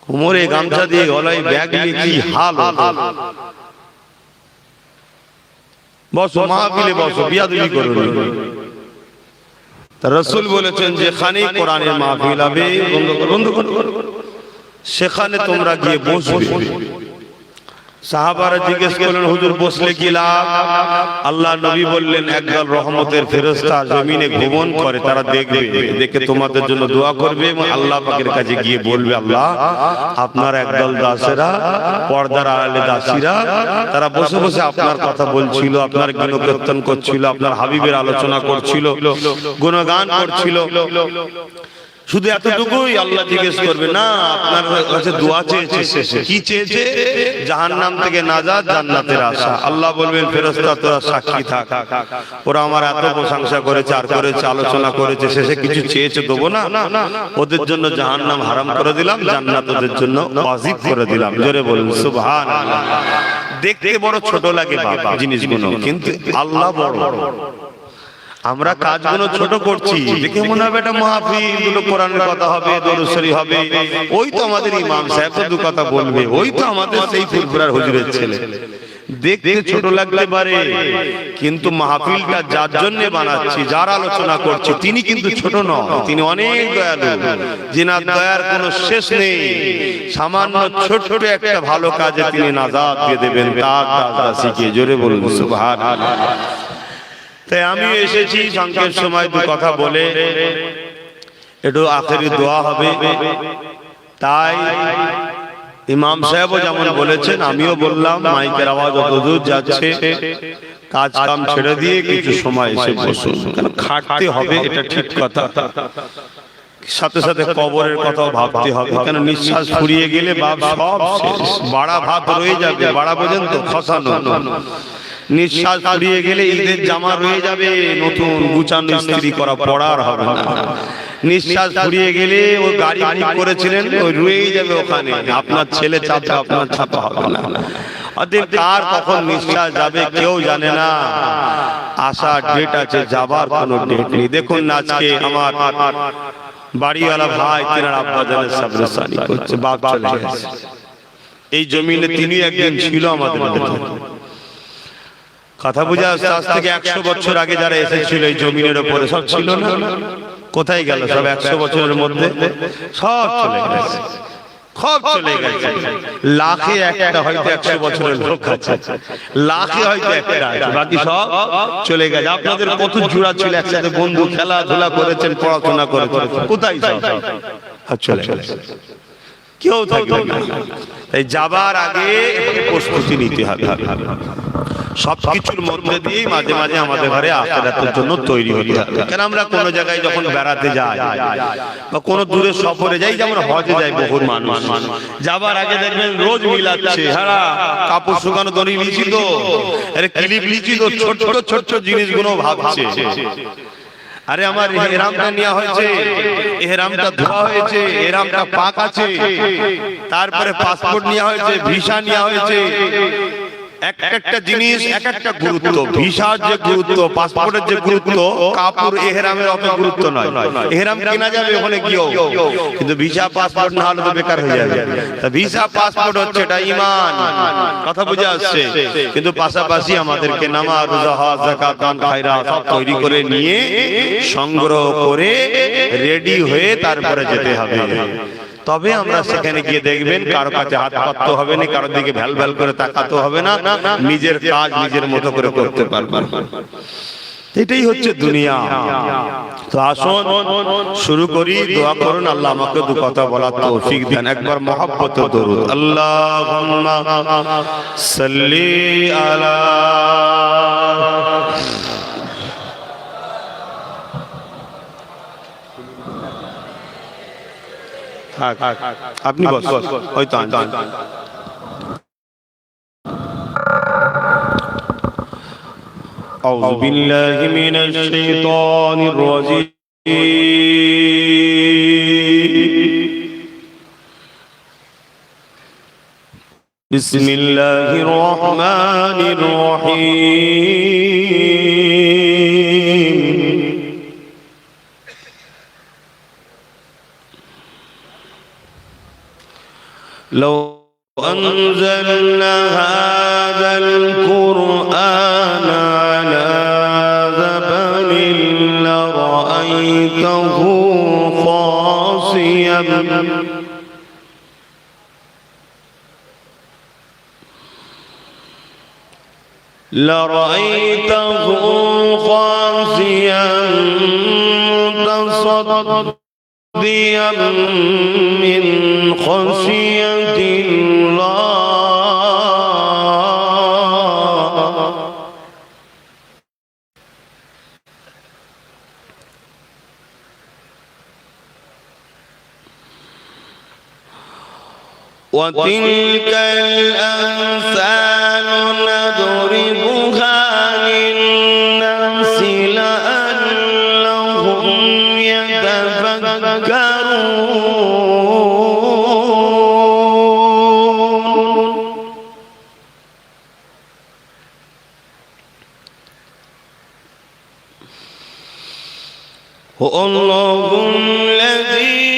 কোমরে গামছা দিয়ে গলায় ব্যাগ নিয়ে কি হাল। বসো মাহফিলে বসো, বিয়াদবি করো না। রাসূল বলেছেন যেখানে কোরআনের মাহফিল হবে বন্ধ করো, সেখানে তোমরা গিয়ে বসবে। সাহাবারা জিজ্ঞেস করলেন হুজুর বসলে কি লাভ? আল্লাহ নবী বললেন একদল রহমতের ফেরেশতা জমিনে ভ্রমণ করে, তারা দেখবে, দেখে তোমাদের জন্য দোয়া করবে এবং আল্লাহ পাকের কাছে গিয়ে বলবে আল্লাহ আপনার একদল দাসেরা, পর্দার আড়ালে দাসীরা, তারা বসে বসে আপনার কথা বলছিল, আপনার গুণকীর্তন করছিল, আপনার হাবিবের আলোচনা করছিল, গুণগান করছিল। শুধু এতটুকুই আল্লাহ জিজ্ঞেস করবে না আপনার কাছে দোয়া চেয়েছে, শেষে কি চেয়েছে? জাহান্নাম থেকে নাজাত, জান্নাতের আশা। আল্লাহ বলবেন ফেরেশতা তোরা সাক্ষী থাক, ওরা আমার এত প্রশংসা করেছে, আর করেছে, আলোচনা করেছে, শেষে কিছু চেয়েছে দেবো না? ওদের জন্য জাহান্নাম হারাম করে দিলাম, জান্নাত ওদের জন্য ওয়াজিব করে দিলাম। জোরে বলুন সুবহানাল্লাহ। দেখতে বড় ছোট লাগে বাবা জিনিসগুলো, কিন্তু আল্লাহ বড়। আমরা কাজগুলো ছোট করছি, দেখে মনে হবে এটা মাহফিল, গুলো কোরআনের কথা হবে, দরুদ শরীফ হবে, ওই তো আমাদের ইমাম সাহেব তো দু কথা বলবে, ওই তো আমাদের সেই ফুরফুরার হুজুরের ছেলে। দেখতে ছোট লাগতে পারে, কিন্তু মাহফিলটা যার জন্য বানাচ্ছি, যার আলোচনা করছি, তিনি কিন্তু ছোট নন, তিনি অনেক দয়ালু, যিনার দয়ার কোনো শেষ নেই। সামান্য ছোট একটা ভালো কাজে তিনি নাজাত দিয়ে দেবেন, তার কাজটা শিখিয়ে। জোরে বলুন সুবহানাল্লাহ। তাই আমি এসেছি সংক্ষেপ সময় দু কথা বলে, একটু আখেরি দোয়া হবে। তাই ইমাম সাহেবও যেমন বলেছেন, আমিও বললাম মাইকের আওয়াজ অত দূর যাচ্ছে, কাজ কাম ছেড়ে দিয়ে কিছু সময় এসে বসুন, কারণ খাটতে হবে, এটা ঠিক কথা। সাথে সাথে কবরের কথাও ভাবতে হবে, কেন নিঃশ্বাস ফুরিয়ে গেলে বাপ সব শেষ, বাড়া ভাত রয়ে যাবে, বাড়া পর্যন্ত খসানো। নিঃশ্বাস ফুরিয়ে গেলে ঈদের জামা রয়ে যাবে, নতুন গুছানো ইস্ত্রি করা পড়ার হবে না। নিঃশ্বাস ফুরিয়ে গেলে ওই গাড়ি বুক করেছিলেন, ওই রয়েই যাবে ওখানে, আপনার ছেলে চাপা, আপনার ছাপা হবে না। অতএব কার কখন নিঃশ্বাস যাবে কেউ জানে না, আসার ডেট আছে, যাবার কোনো ডেট নেই। দেখুন না আজকে আমার বাড়িওয়ালা ভাই, তিনার আব্বা জানের সাবরেসানি করছে, বাপ চলে গেছে। এই জমিনে তিনি একদিন ছিল আমাদের মধ্যে। কথা বুঝা আসছে, আজ থেকে 100 বছর আগে যারা এসেছিল এই জমিনের উপরে, সব ছিল না? কোথায় গেল সব? 100 বছরের মধ্যে সব চলে গেছে, সব চলে গেছে। লাখে একটা হয়তো 100 বছরের লোক আছে, লাখে হয়তো একটা আছে, বাকি সব চলে গেছে। আপনাদের কত জোড়া ছিল একসাথে, বন্ধু, খেলাধুলা করেছেন, পড়াশোনা করেছেন, কোথায় সব? চলে গেছে, কেউ থাকবে না। তাই যাবার আগে প্রস্তুতি নিতে হবে। সবকিছুর মধ্যে দিয়ে মাঝে মাঝে আমাদের ঘরে আখিরাতের জন্য তৈরি হতে হবে। কেন আমরা কোনো জায়গায় যখন বেড়াতে যাই বা কোনো দূরে সফরে যাই, যেমন হজে যাই বহু মানুষ, যাবার আগে দেখবেন রোজ মিলাচ্ছে, হ্যাঁ কাপড় শুকানো দড়ি লিচি তো, আরে ক্লিপ লিচি তো, ছোট ছোট জিনিসগুলো ভাবছে। আরে আমার ইহরামটা নেওয়া হয়েছে, ইহরামটা ধোয়া হয়েছে, ইহরামটা পাক আছে, তারপরে পাসপোর্ট নেওয়া হয়েছে, ভিসা নেওয়া হয়েছে। একটা জিনিস এক একটা গুরুত্ব। ভিসার যে গুরুত্ব, পাসপোর্টের যে গুরুত্ব, কাপড় ইহরামের অত গুরুত্ব নয়। ইহরাম কেনা যাবে ওখানে গিয়েও, কিন্তু ভিসা পাসপোর্ট না হলে তো বেকার হয়ে যাবে। তা ভিসা পাসপোর্ট হচ্ছে এটা ঈমান, কথা বুঝে আসছে। কিন্তু পাশাপাশি আমাদেরকে নামাজ, রোজা, হজ, যাকাত, দান, খায়রাত সব তৈরি করে নিয়ে, সংগ্রহ করে রেডি হয়ে তারপরে যেতে হবে। তবে আমরা সেখানে গিয়ে দেখবেন কারো কাছে হাত পাততে হবে না, কারোর দিকে ভ্যাল ভ্যাল করে তাকাতে হবে না, নিজের কাজ নিজের মতো করে করতে পারবেন। এটাই হচ্ছে দুনিয়া। তো আসুন শুরু করি, দোয়া করুন আল্লাহ আমাকে দু কথা বলার তৌফিক দেন। একবার মহব্বতে দরুদ, আল্লাহুম্মা সাল্লি আলা। আপনি বস, হয়তো أعوذ بالله من الشيطان الرجيم. بسم الله الرحمن الرحيم. لو أنزلنا هذا القرآن على جبل لرأيته خاشعا متصديا من خشية الله وتلك الأمثال نضربها للناس لعلهم يتفكرون هو الله الذي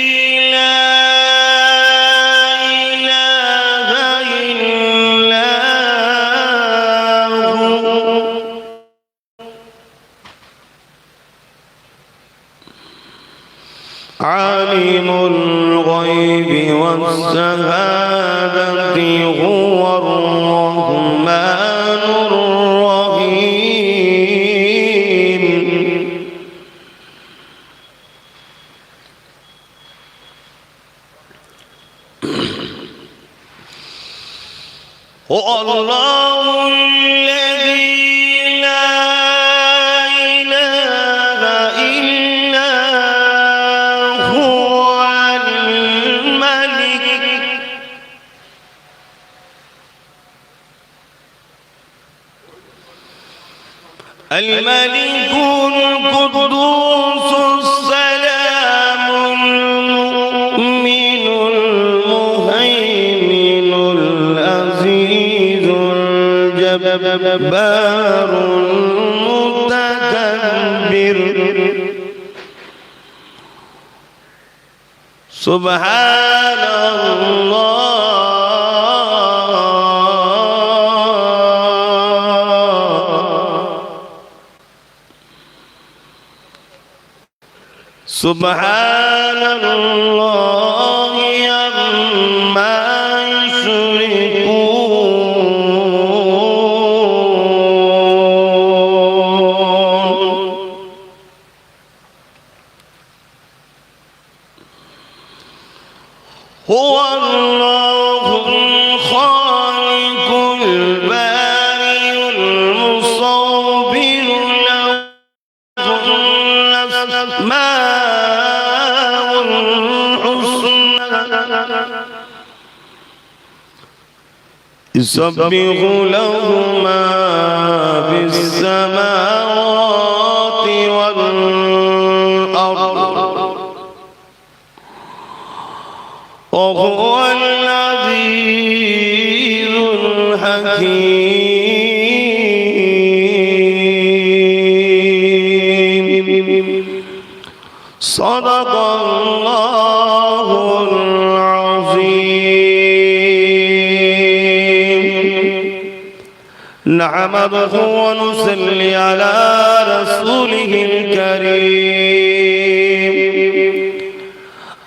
عالم الغيب والشهادة هو الرحمن الرحيم هو الله الذي لا إله إلا هو الملك القدوس السلام المؤمن المهيمن العزيز الجبار المتكبر سبحان الله سبحان الله عما يشركون هو الله الخالق البارئ المصور له الأسماء الحسنى يسبح له ما في السماوات والأرض وهو العزيز الحكيم صدق الله العظيم نحمده ونصلي على رسوله الكريم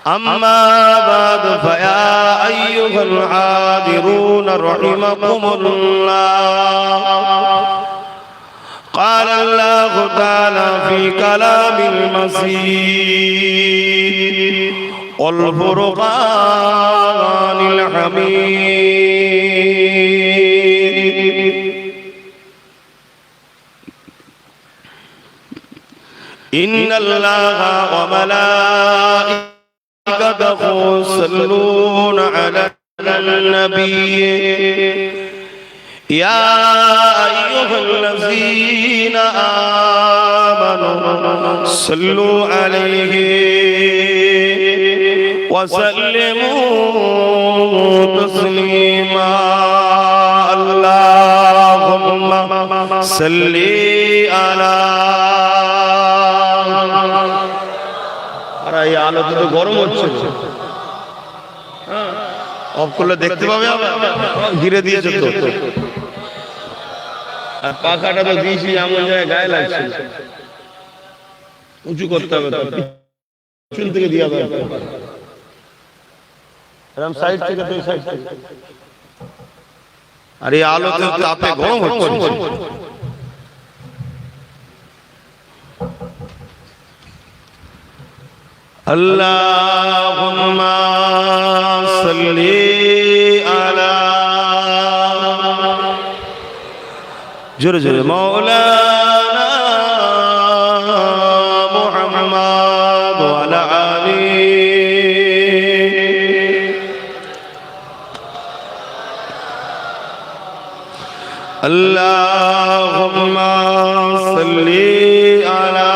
أما بعد فيا أيها الحاضرون رحمكم الله قال الله تعالى في كلام المسيح والفرقان الحميد إن الله وملائكته يصلون على النبي يا أيها الذين آمنوا صلوا عليه وسلموا تسليما اللهم صل على আরে এই আলো তো গরম হচ্ছে অফ করলে দেখতে পাবে, ঘিরে দিয়েছে তো। আর পাখাটা তো দিয়েছি এমন জায়গায় গায়ে লাগছে, উঁচু করতে হবে, তো পিছন থেকে দিয়া দরকার, এরকম সাইড থেকে তো সাইড থেকে। আর এই আলোতে তাপে গরম হচ্ছে। আল্লাহুম্মা সাল্লি আলা, জোরে জোরে, মাওলানা মুহাম্মদ ওয়া আলা আলিহি। আল্লাহুম্মা সাল্লি আলা,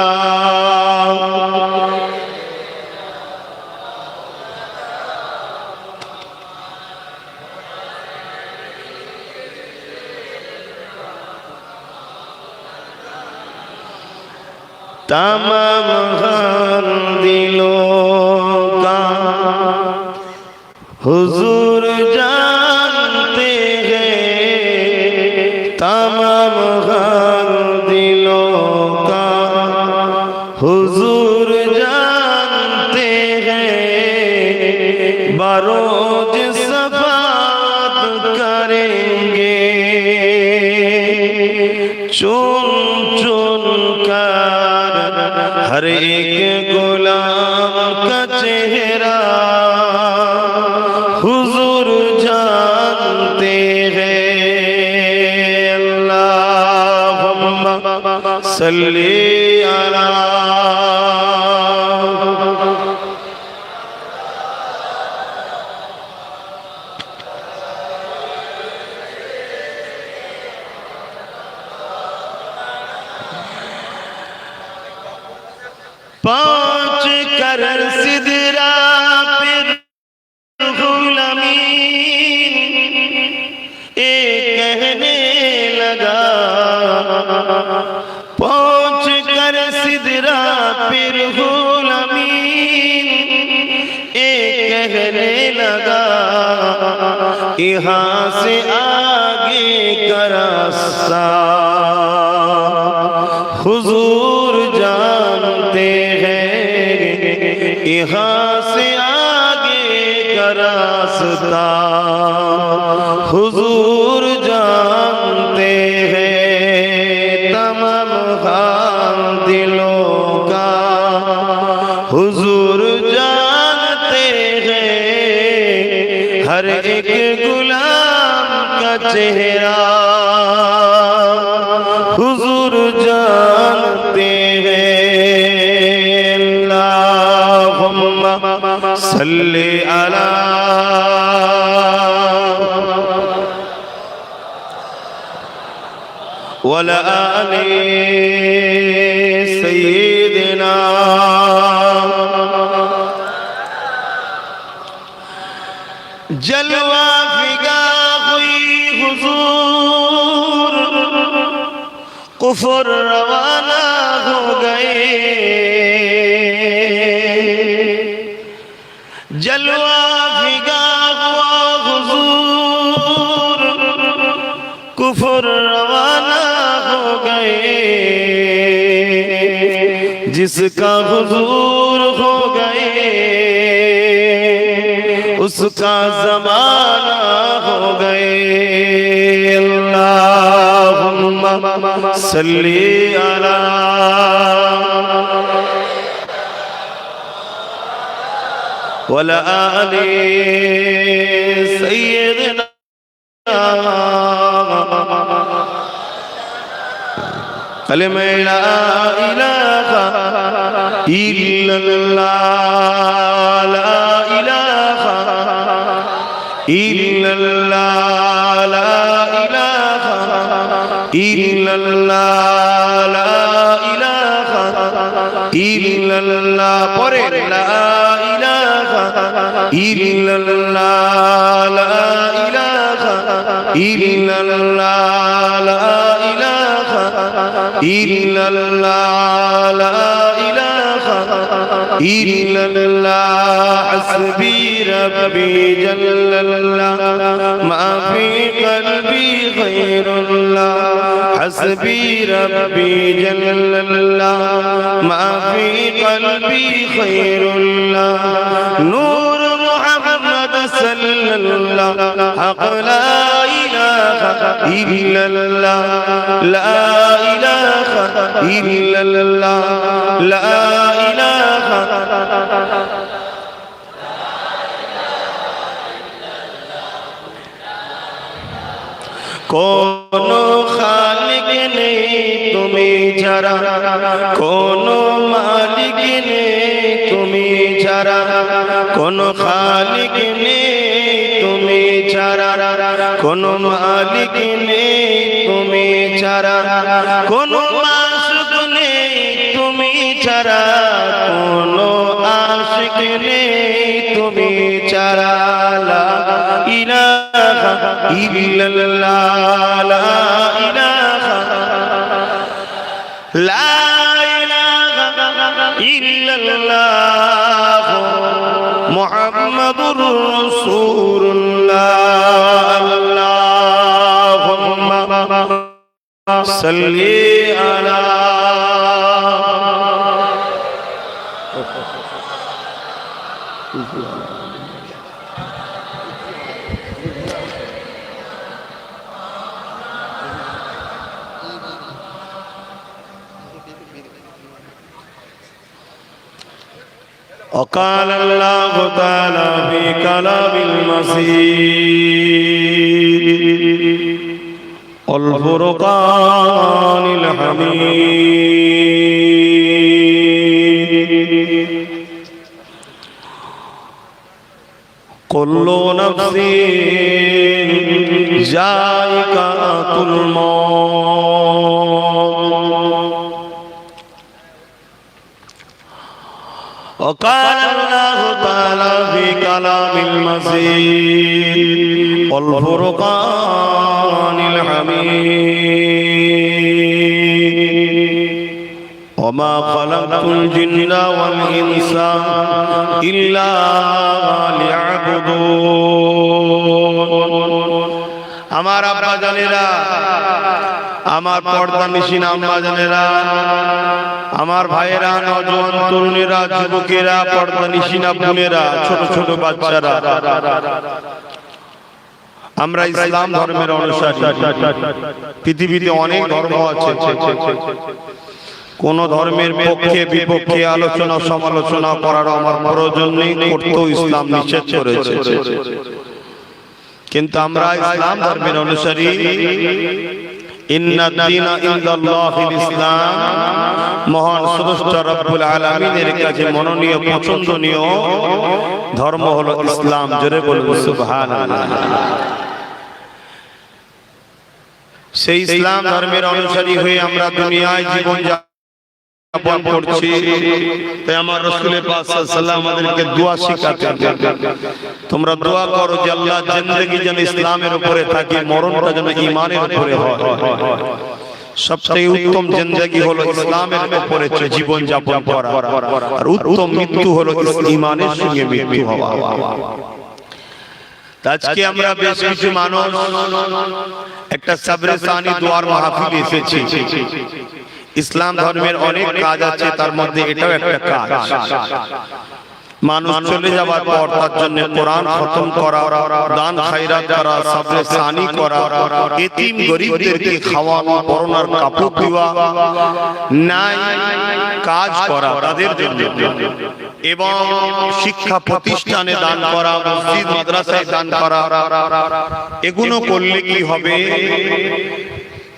तमाम हर दिलों का हुजूर जानते हैं, तमाम हर दिलों का हुजूर जानते हैं, बरोज सफात करेंगे चुन चुन कर हर एक गुलाम का चेहरा हुजूर जानते हैं। अल्लाहुम्मा सल्ली अला, पहुंच कर सिदरा फिर गुलामीन कहने लगा, पहुंच कर सिदरा फिर गुलामीन कहने लगा, यहाँ से आगे का रास्ता हुजूर जानते हैं, यहाँ से आगे का रास्ता हुजूर जानते हैं, तमाम हाल दिलों का हुजूर जानते हैं, हर एक गुलाम का चेहरा हुजूर जानते हैं। अल्लाहुम्मा सल्ली अला, वला आलि सय्यिदिना, जलवा फिगा हुई हुजूर, कुफर रवाना हो गए, जलवा फिगा हुआ हुजूर, कुफर रवाना हो गए, जिसका हुजूर हो गए उसका ज़माना हो गए। अल्लाहुम्मा सल्ली अला, वला आलि सय्यिदिना, कलिमा ला इलाहा इल्लल्लाह, ला इलाहा इल्लल्लाह, ला इलाहा इल्लल्लाह, ला इलाहा इल्लल्लाह, परे ला इलाहा इल्लल्लाह, ला इलाहा इल्लल्लाह, ला इलाहा इल्लल्लाह, ला इलाहा ইল্লাল্লাহ হাসবি রাব্বি জাল্লাল্লাহ মা ফি কলবি গায়রুল্লাহ হাসবি রাব্বি জাল্লাল্লাহ মা ফি কলবি গায়রুল্লাহ নূর মুহাম্মদ সাল্লাল্লাহ হক লা ইলাহা ইল্লাল্লাহ লা ইলাহা ইল্লাল্লাহ লা ইলাহা কোনো খালিক নেই তুমি ছাড়া কোনো মালিক নেই তুমি ছাড়া কোনো খালিক নেই তুমি ছাড়া কোনো মালিক নেই তুমি ছাড়া কোনো মাসুক নেই তুমি ছাড়া কোনো আশিক নেই তুমি ছাড়া লা ইলাহা ইল্লাল্লাহ লা ইলাহা লা ইলাহা ইল্লাল্লাহ মুহাম্মাদুর রাসূলুল্লাহ আল্লাহুম্মা সাল্লি আলা وقال الله تعالى في كلام المسيد والفرقان الحميد كل نفس ذائقة الموت وقال الله تعالى في كلام المسيد والفرقان الحميد وما خلقت الجن والإنس إلا ليعبدون আমার আব্বা জানেরা আমার পর্দা নিশিন আম্মা জানেরা আমার ভাইয়েরা নওজোয়ান তরুণেরা যুবকেরা পর্দা নিশিনা বোনেরা ছোট ছোট বাচ্চারা আমরা ইসলাম ধর্মের অনুসারী পৃথিবীতে অনেক ধর্ম আছে কোন ধর্মের পক্ষে বিপক্ষে আলোচনা সমালোচনা করার আমার প্রয়োজন নেই করতেও ইসলাম নিষেধ করেছে কিন্তু আমরা ইসলাম ধর্মের অনুসারী ইন্নাদ দীনা ইনদাল্লাহিল ইসলাম মহান স্রষ্টা রব্বুল আলামিনের কাছে মনোনীয় পছন্দনীয় ধর্ম হলো ইসলাম জোরে বলুন সুবহানাল্লাহ সেই ইসলাম ধর্মের অনুসারী হয়ে আমরা দুনিয়ায় জীবন যাপন করছি তাই আমার রাসূল পাক সাল্লাল্লাহু আলাইহি ওয়াসাল্লাম আমাদেরকে দোয়া শিখাতেন তোমরা দোয়া করো যে আল্লাহ জিন্দেগি যেন ইসলামের উপরে থাকে মরণটা যেন ঈমানের উপরে হয় সবচেয়ে উত্তম জিন্দেগি হলো ইসলামের উপরে জীবন যাপন করা আর উত্তম মৃত্যু হলো ঈমানের সঙ্গে মৃত্যু হওয়া আজকে আমরা বেশ কিছু মানুষ একটা সবরে সানি দোয়ার মাহফিল এসেছি ইসলাম ধর্মের অনেক কাজ আছে তার মধ্যে এটাও একটা কাজ মানুষ চলে যাওয়ার পর তার জন্য কোরআন খতম করা দান খায়রাত করা সবরে সানি করা এতিম গরীবদেরকে খাওয়ানো পরনার কাপড় দেওয়া নাই কাজ করা তাদের জন্য এবং শিক্ষা প্রতিষ্ঠানে দান করা মসজিদ মাদ্রাসায় দান করা এগুলো করলে কি হবে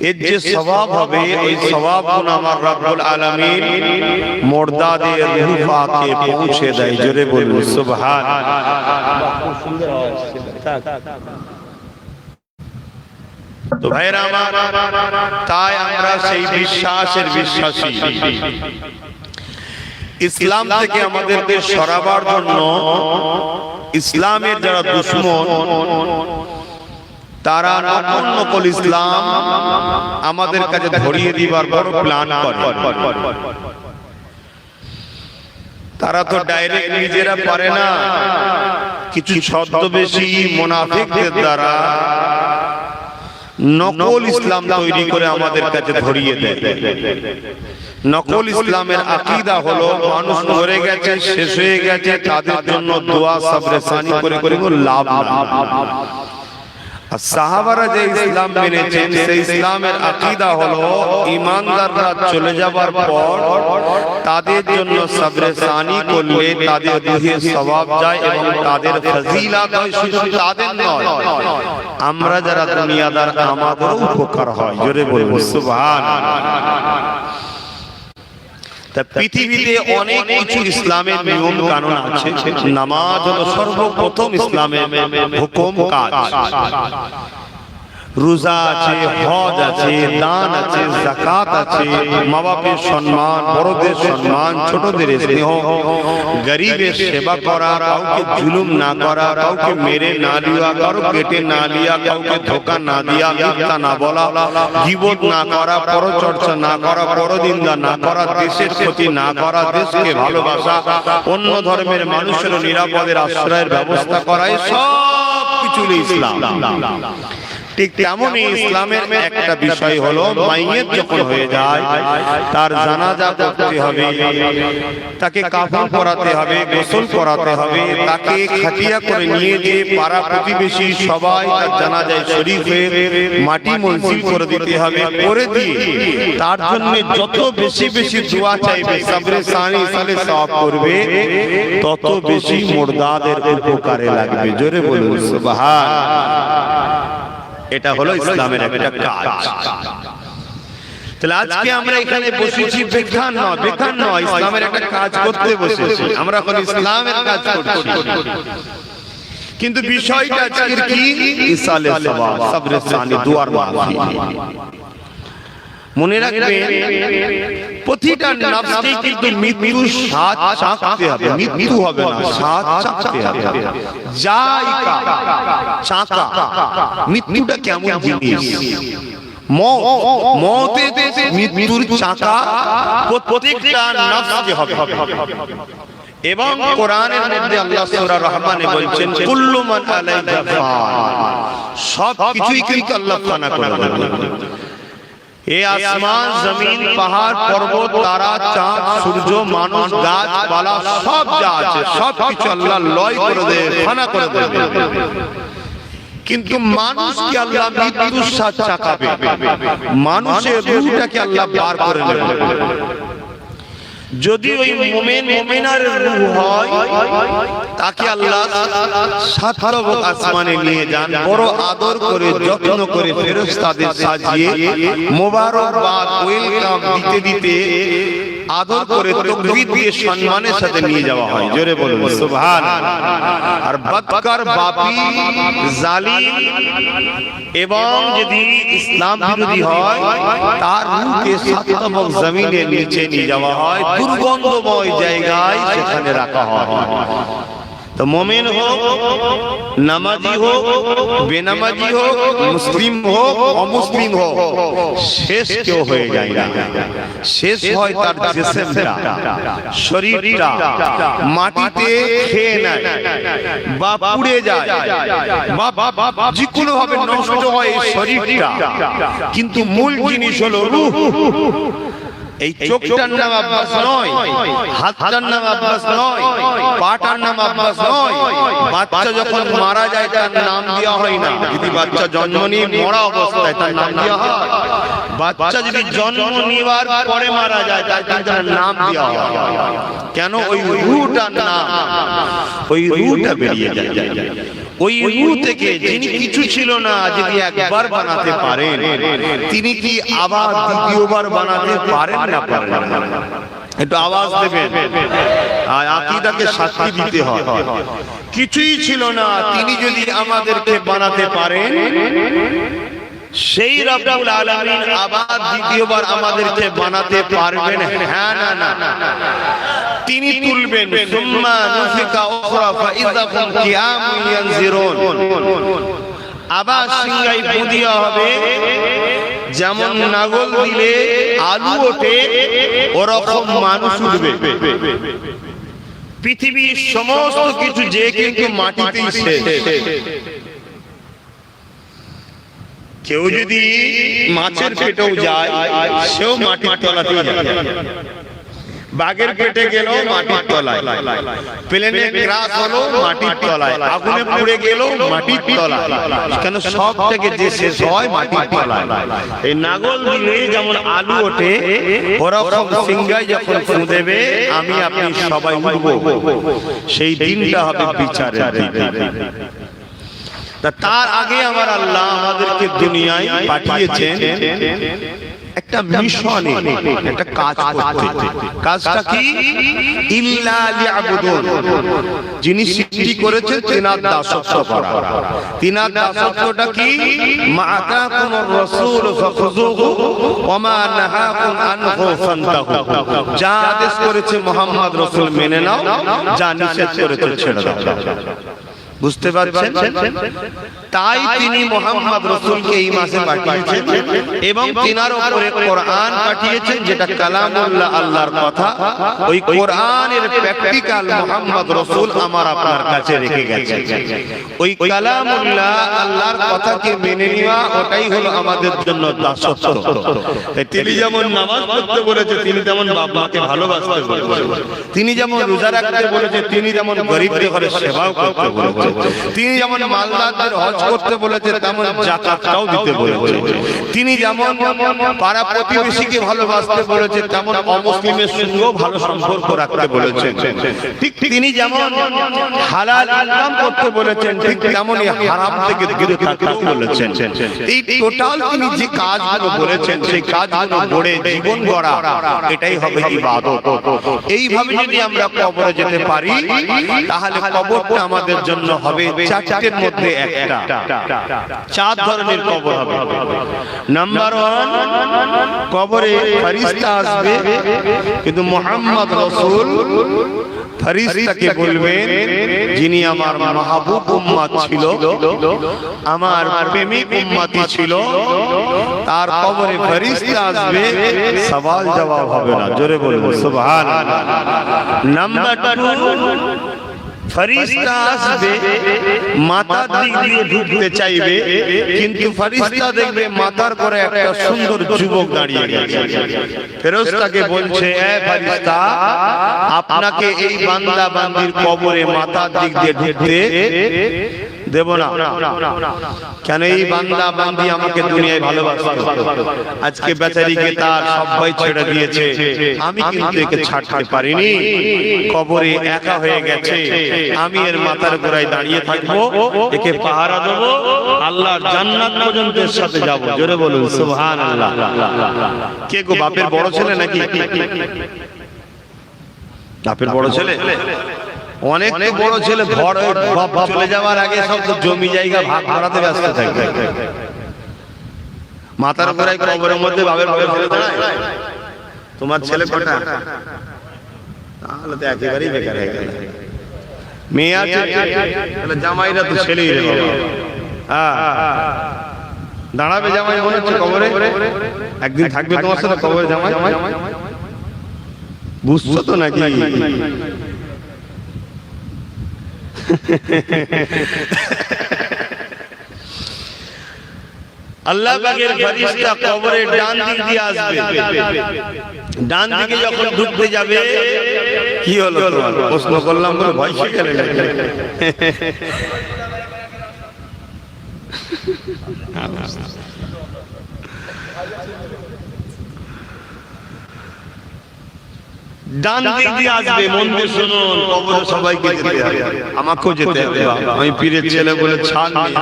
এর যে সওয়াব হবে এই সওয়াবগুলো আমার রব্বুল আলামিন মুর্দাদের রূহ পাকে পৌঁছে দেয় জোরে বলুন সুবহানাল্লাহ খুব সুন্দর আওয়াজ তো ভাইরা আমার তাই আমরা সেই বিশ্বাসের বিশ্বাসী ইসলাম থেকে আমাদেরকে সরাবার জন্য ইসলামের যারা দুশমন তারা নকল নকল ইসলাম আমাদের কাছে ধরিয়ে দিবার বড় প্ল্যান করে তারা তো ডাইরেক্ট নিজেরা পারে না, কিছু ছদ্মবেশী মুনাফিকদের দ্বারা নকল ইসলাম তৈরি করে আমাদের কাছে ধরিয়ে দেয়। নকল ইসলামের আকীদা হলো মানুষ মরে গেছে, শেষ হয়ে গেছে, তাদের জন্য দোয়া সবরে সানি করে করে লাভ লাভ। আর সাহাবারা যে ইসলাম মেনেছেন সেই ইসলামের আকীদা হলো ঈমানদাররা চলে যাবার পর তাদের জন্য সবরে সানি করলে তাদের রূহে সওয়াব যায় এবং তাদের ফজিলত হয়, শুধু তাদের নয়, আমরা যারা দুনিয়াদার আমাদেরও উপকার হয়। জোরে বলবো সুবহানাল্লাহ। পৃথিবীতে অনেক কিছু ইসলামের নিয়ম কানুন আছে। নামাজ হলো সর্বপ্রথম ইসলামের হুকুম কাজ। রোজা আছে, হজ আছে, দান আছে, যাকাত আছে, মা বাপের সম্মান, বড়দের সম্মান, ছোটদের স্নেহ, গরিবের সেবা করা, কাউকে জুলুম না করা, কাউকে মেরে না দেওয়া, কারো কেটে না দেওয়া, কাউকে ধোঁকা না দেওয়া, মিথ্যা না বলা, গীবত না করা, পরচর্চা না করা, পরনিন্দা না করা, দেশের ক্ষতি না করা, দেশকে ভালোবাসা, অন্য ধর্মের মানুষের নিরাপদের আশ্রয়ের ব্যবস্থা করা, সব কিছু ইসলাম। ঠিক তেমনই ইসলামের একটা বিষয় হলো মাইয়িত যখন হয়ে যায় তার জানাজা করতে হবে, তাকে কাফন পরাতে হবে, গোসল করাতে হবে, তাকে খাটিয়া করে নিয়ে যে পাড়া প্রতিবেশী সবাই তার জানাজায় শরীক হয়ে মাটি মনসিল করে দিতে হবে। করে দিয়ে তার জন্য যত বেশি বেশি দোয়া চাইবে, সবরে সানি সালে সওয়াব করবে, তত বেশি মুর্দাদের উপকারে লাগবে। জোরে বলুন সুবহানাল্লাহ। এটা হলো ইসলামের একটা কাজ। তাহলে আজকে আমরা এখানে বসেছি বেকার নয়, বেকার নয়, ইসলামের একটা কাজ করতে বসেছি। আমরা এখন ইসলামের কাজ করছি, কিন্তু বিষয়টা আজকের কি? ইসালে সওয়াব, সবরে সানি, দুয়ার মাফি। মনে রাখবেন প্রতিটা নফসকে কিন্তু মৃত্যুর স্বাদ চাখতে হবে। মৃত্যু হবে না, স্বাদ চাখতে হবে। জায়গা চাকা, মৃত্যুটা কেমন জিনিস? মওতে মৃত্যুর চাকা প্রত্যেকটা নফসকে হবে। এবং কোরআনের মধ্যে আল্লাহ সূরা রহমানে বলছেন কুল্লু মান আলাইহা ফান, সব কিছুই কিন্তু আল্লাহ ফানা করে দেবে। এই আসমান, জমিন, পাহাড়, পর্বত, তারা, চাঁদ, সূর্য, মানুষ, গাছপালা, সব যা আছে সব কিছু আল্লাহ লয় করে দেবে, ফানা করে দেবে। কিন্তু মানুষকে আল্লাহ মৃত্যুর স্বাদ চাখাবে, মানুষের রূহটাকে আল্লাহ বার করে নেবে। যদি ওই মুমিন মুমিনার রূহ হয়, তাকে আল্লাহ সাত তবক আসমানে নিয়ে যান, বড় আদর করে যত্ন করে ফেরেশতাদের সাজিয়ে মোবারকবাদ ওয়েলকাম দিতে দিতে আদর করে তাকবীর দিয়ে সম্মানের সাথে নিয়ে যাওয়া হয়। জোরে বলুন সুবহানাল্লাহ। আর বদকার, বাপী, জালিম এবং যদি ইসলাম বিরোধী হয় তার রূহকে সাত তবক জমিনের নিচে নিয়ে যাওয়া হয়, দুর্গন্ধময় জায়গায় সেখানে রাখা হয়। তো মুমিন হোক, নামাজি হোক, বেনামাজি হোক, মুসলিম হোক, অমুসলিম হোক, শেষ কেউ হয়ে যায় না। শেষ হয় তার জিসমটা, শরীরটা মাটিতে খেয়ে নেয় বা পুড়ে যায় বা যে কোনো ভাবে নষ্ট হয় এই শরীরটা, কিন্তু মূল জিনিস হলো রূহ। এই চোখটার নাম আব্বাস নয়, হাতটার নাম আব্বাস নয়, পাটার নাম আব্বাস নয়। বাচ্চা যখন মারা যায় তার নাম দেওয়া হয় না। যদি বাচ্চা জন্ম নিয়ে মরা অবস্থায় তার নাম দেওয়া হয়, বাচ্চা যদি জন্ম নেওয়ার পরে মারা যায় তার নাম দেওয়া হয়। কেন? ওই রূহটার নাম, ওই রূহটা বেরিয়ে যায়। ওই রূহ থেকে যিনি কিছু ছিল না যদি একবার বানাতে পারেন, তিনি কি আবার দ্বিতীয়বার বানাতে পারেন না পারেন না? একটু আওয়াজ দেবেন। আর আকীদাকে সাক্ষী দিতে হয়। কিছুই ছিল না, তিনি যদি আমাদেরকে বানাতে পারেন, সেই রব্বুল আলামিন আবার দ্বিতীয়বার আমাদেরকে বানাতে পারবেন? হ্যাঁ না না, তিনি তুলবেন। সুম্মা নুফিকা উখরা ফাইযা হুম কিয়ামুন ইয়ানজিরুন, আবার সিংহায় ফু দেওয়া হবে। যেমন নাগল দিলে আলু ওঠে, ওরকম মানুষ উঠবে। পৃথিবীর সমস্ত কিছু যে কিন্তু মাটিতেই শেষ। কেউ যদি মাছের পেটেও যায় সেও মাটির তলাতেই যায়, বাঘের পেটে গেল মাটির তলায়, প্লেনে ক্রাশ হলো মাটির তলায়, আগুনে পুড়ে গেল মাটির তলায়, কেন সব থেকে যে শেষ হয় মাটির তলায়। এই নাগল দিলে যেমন আলু ওঠে, ওরকম সিংহায় যখন ফু দেবে আমি আপনি সবাই উঠবো, সেই দিনটা হবে বিচারের দিন। তার আগে আমার আল্লাহ আমাদেরকে দুনিয়ায় পাঠিয়েছেন একটা মিশনে, একটা কাজ করতে। কাজটা কি? ইল্লা লিয়াবুদুন, যিনি সৃষ্টি করেছেন তিনার দাসত্ব করা। তিনার দাসত্বটা কি? মা আতাকুমুর রাসূল ফাখুযুহু ওয়া মা নাহাকুম আনহু ফান্তাহু, যা আদেশ করেছে মুহাম্মদ রাসূল মেনে নাও, যা নিষেধ করেছে ছেড়ে দাও। বুঝতে পারছেন? তাই তিনি মুহাম্মদ রাসূলকে এই মাসে পাঠিয়েছেন এবং তিনার উপরে কোরআন পাঠিয়েছেন, যেটা কালামুল্লাহ, আল্লাহর কথা। ওই কোরআনের প্র্যাকটিক্যাল মুহাম্মদ রাসূল আমার আপনার কাছে রেখে গেছেন। ওই কালামুল্লাহ, আল্লাহর কথাকে মেনে নেওয়া, ওটাই হলো আমাদের জন্য দাসত্ব। তিনি যেমন নামাজ পড়তে বলেছে, তিনি যেমন বাপ মাকে ভালোবাসতে বলেছে, তিনি যেমন রোজা রাখতে বলেছে, তিনি যেমন গরিবদের ঘরে সেবাও করতে বলেছে, তিনি যেমন মালদারদের হজ করতে বলেছে, তেমন যাকাতটাও দিতে বলেছে, তিনি যেমন পাড়া প্রতিবেশীকে ভালোবাসতে বলেছে, তেমন অমুসলিমের সঙ্গেও ভালো সম্পর্ক রাখতে বলেছেন। ঠিক তিনি যেমন হালাল ইনকাম করতে বলেছেন, ঠিক তেমনই হারাম থেকে দূরে থাকতে বলেছেন। এই টোটাল তিনি যে কাজগুলো বলেছেন, সেই কাজগুলো গড়ে জীবন গড়া, এটাই হবে ইবাদত। এইভাবে যদি আমরা কবরে যেতে পারি, তাহলে কবরটা আমাদের জন্য হবে চারটির মধ্যে একটা। চার ধরনের কবর হবে। নাম্বার 1, কবরে ফেরেশতা আসবে, কিন্তু মুহাম্মদ রাসূল ফেরেশতাকে বলবেন, যিনি আমার মাহবুব উম্মত ছিল, আমার প্রেমিক উম্মতি ছিল, তার কবরে ফেরেশতা আসবে, সওয়াল জবাব হবে না। জোরে বলুন সুবহানাল্লাহ। নাম্বার 2, ফেরেশতা আসবে, মাথার দিক দিয়ে ঢুকতে চাইবে, কিন্তু ফেরেশতা দেখবে মাথার পরে একটা সুন্দর যুবক দাঁড়িয়ে গেছে। ফেরেশতাকে বলছে, এ ফেরেশতা, আপনাকে এই বান্দা বান্দির কবরে মাথার দিক দিয়ে ঢুকতে দেব না। কেন? এই বান্দা বান্দি আমাকে দুনিয়ায় ভালোবাসত, আজকে বেচারিকে তার সবাই ছেড়ে দিয়েছে, আমি কিন্তু একে ছাড়তে পারিনি, কবরে একা হয়ে গেছে, আমি এর মাথার গোড়ায় দাঁড়িয়ে থাকবো, একে পাহারা দেব, আল্লাহর জান্নাত পর্যন্ত এর সাথে যাব। জোরে বলুন সুবহানাল্লাহ। কে গো, বাপের বড় ছেলে নাকি? বাপের বড় ছেলে? অনেক বড় ছেলে ঘর চলে যাওয়ার আগে সব জমি জায়গা ভাগ করাতে ব্যস্ত থাকে। মাথার উপরে কবরের মধ্যে বাপের বাপের ছেলে দাঁড়ায়। তোমার ছেলে কটা? তাহলে তো একেবারেই বেকার হয়ে গেল। মেয়ে আছে, তাহলে জামাইরা তো ছেলেই রে বাবা। দাঁড়াবে জামাই মনে হচ্ছে কবরে, একদিন থাকবে তোমার সাথে কবরে জামাই। বুঝছো তো নাকি? আল্লাহ পাকের ফেরেশতা কবরে ডান দিক দিয়ে আসবে। ডান দিকে যখন ঢুকতে যাবে, কি হলো তোমার? প্রশ্ন করলাম বলে ভয় শিখে গেলে। ডান দিক দিয়ে আসবে, মন দিয়ে শুনুন, কবরে সবাইকে যেতে হবে, আমাকেও যেতে হবে। আমি পীরের ছেলে বলে ছাড় নেই।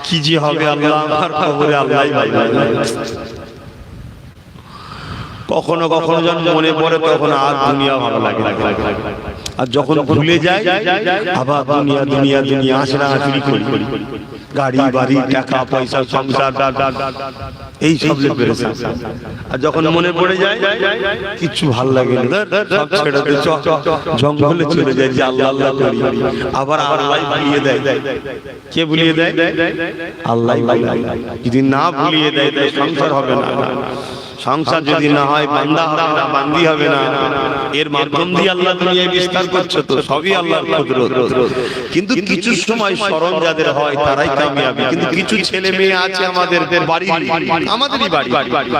কি যে হবে আল্লাহ, আমার কবরে আল্লাহই ভালো। কখনো কখনো যখন মনে পড়ে, তখন আর দুনিয়া ভালো লাগে, আর যখন ভুলে যায় আবার দুনিয়া দুনিয়া দুনিয়া আসরা চুরি করি, গাড়ি বাড়ি টাকা পয়সা সংসার এই সব বেড়েছে। আর যখন মনে পড়ে যায় কিছু ভাল লাগে না, সব ছেড়ে দিয়ে জঙ্গলে চলে যায়, যে আল্লাহ আল্লাহ করি, আবার আল্লাহ ভুলিয়ে দেয়। কে ভুলিয়ে দেয়? আল্লাহ। যদি না ভুলিয়ে দেয় তাই সংসার হবে না, সংসার যদি না হয় বান্দা হবে না, বান্দি হবে না। এর মাধ্যম দিয়ে আল্লাহ দুনিয়ায় বিস্তার করছে, তো সবই আল্লাহর কুদরত। কিন্তু কিছু সময় স্মরণ যাদের হয় তারাই কামিয়াবি। কিন্তু কিছু ছেলে মেয়ে আছে আমাদের আমাদেরই বাড়ি,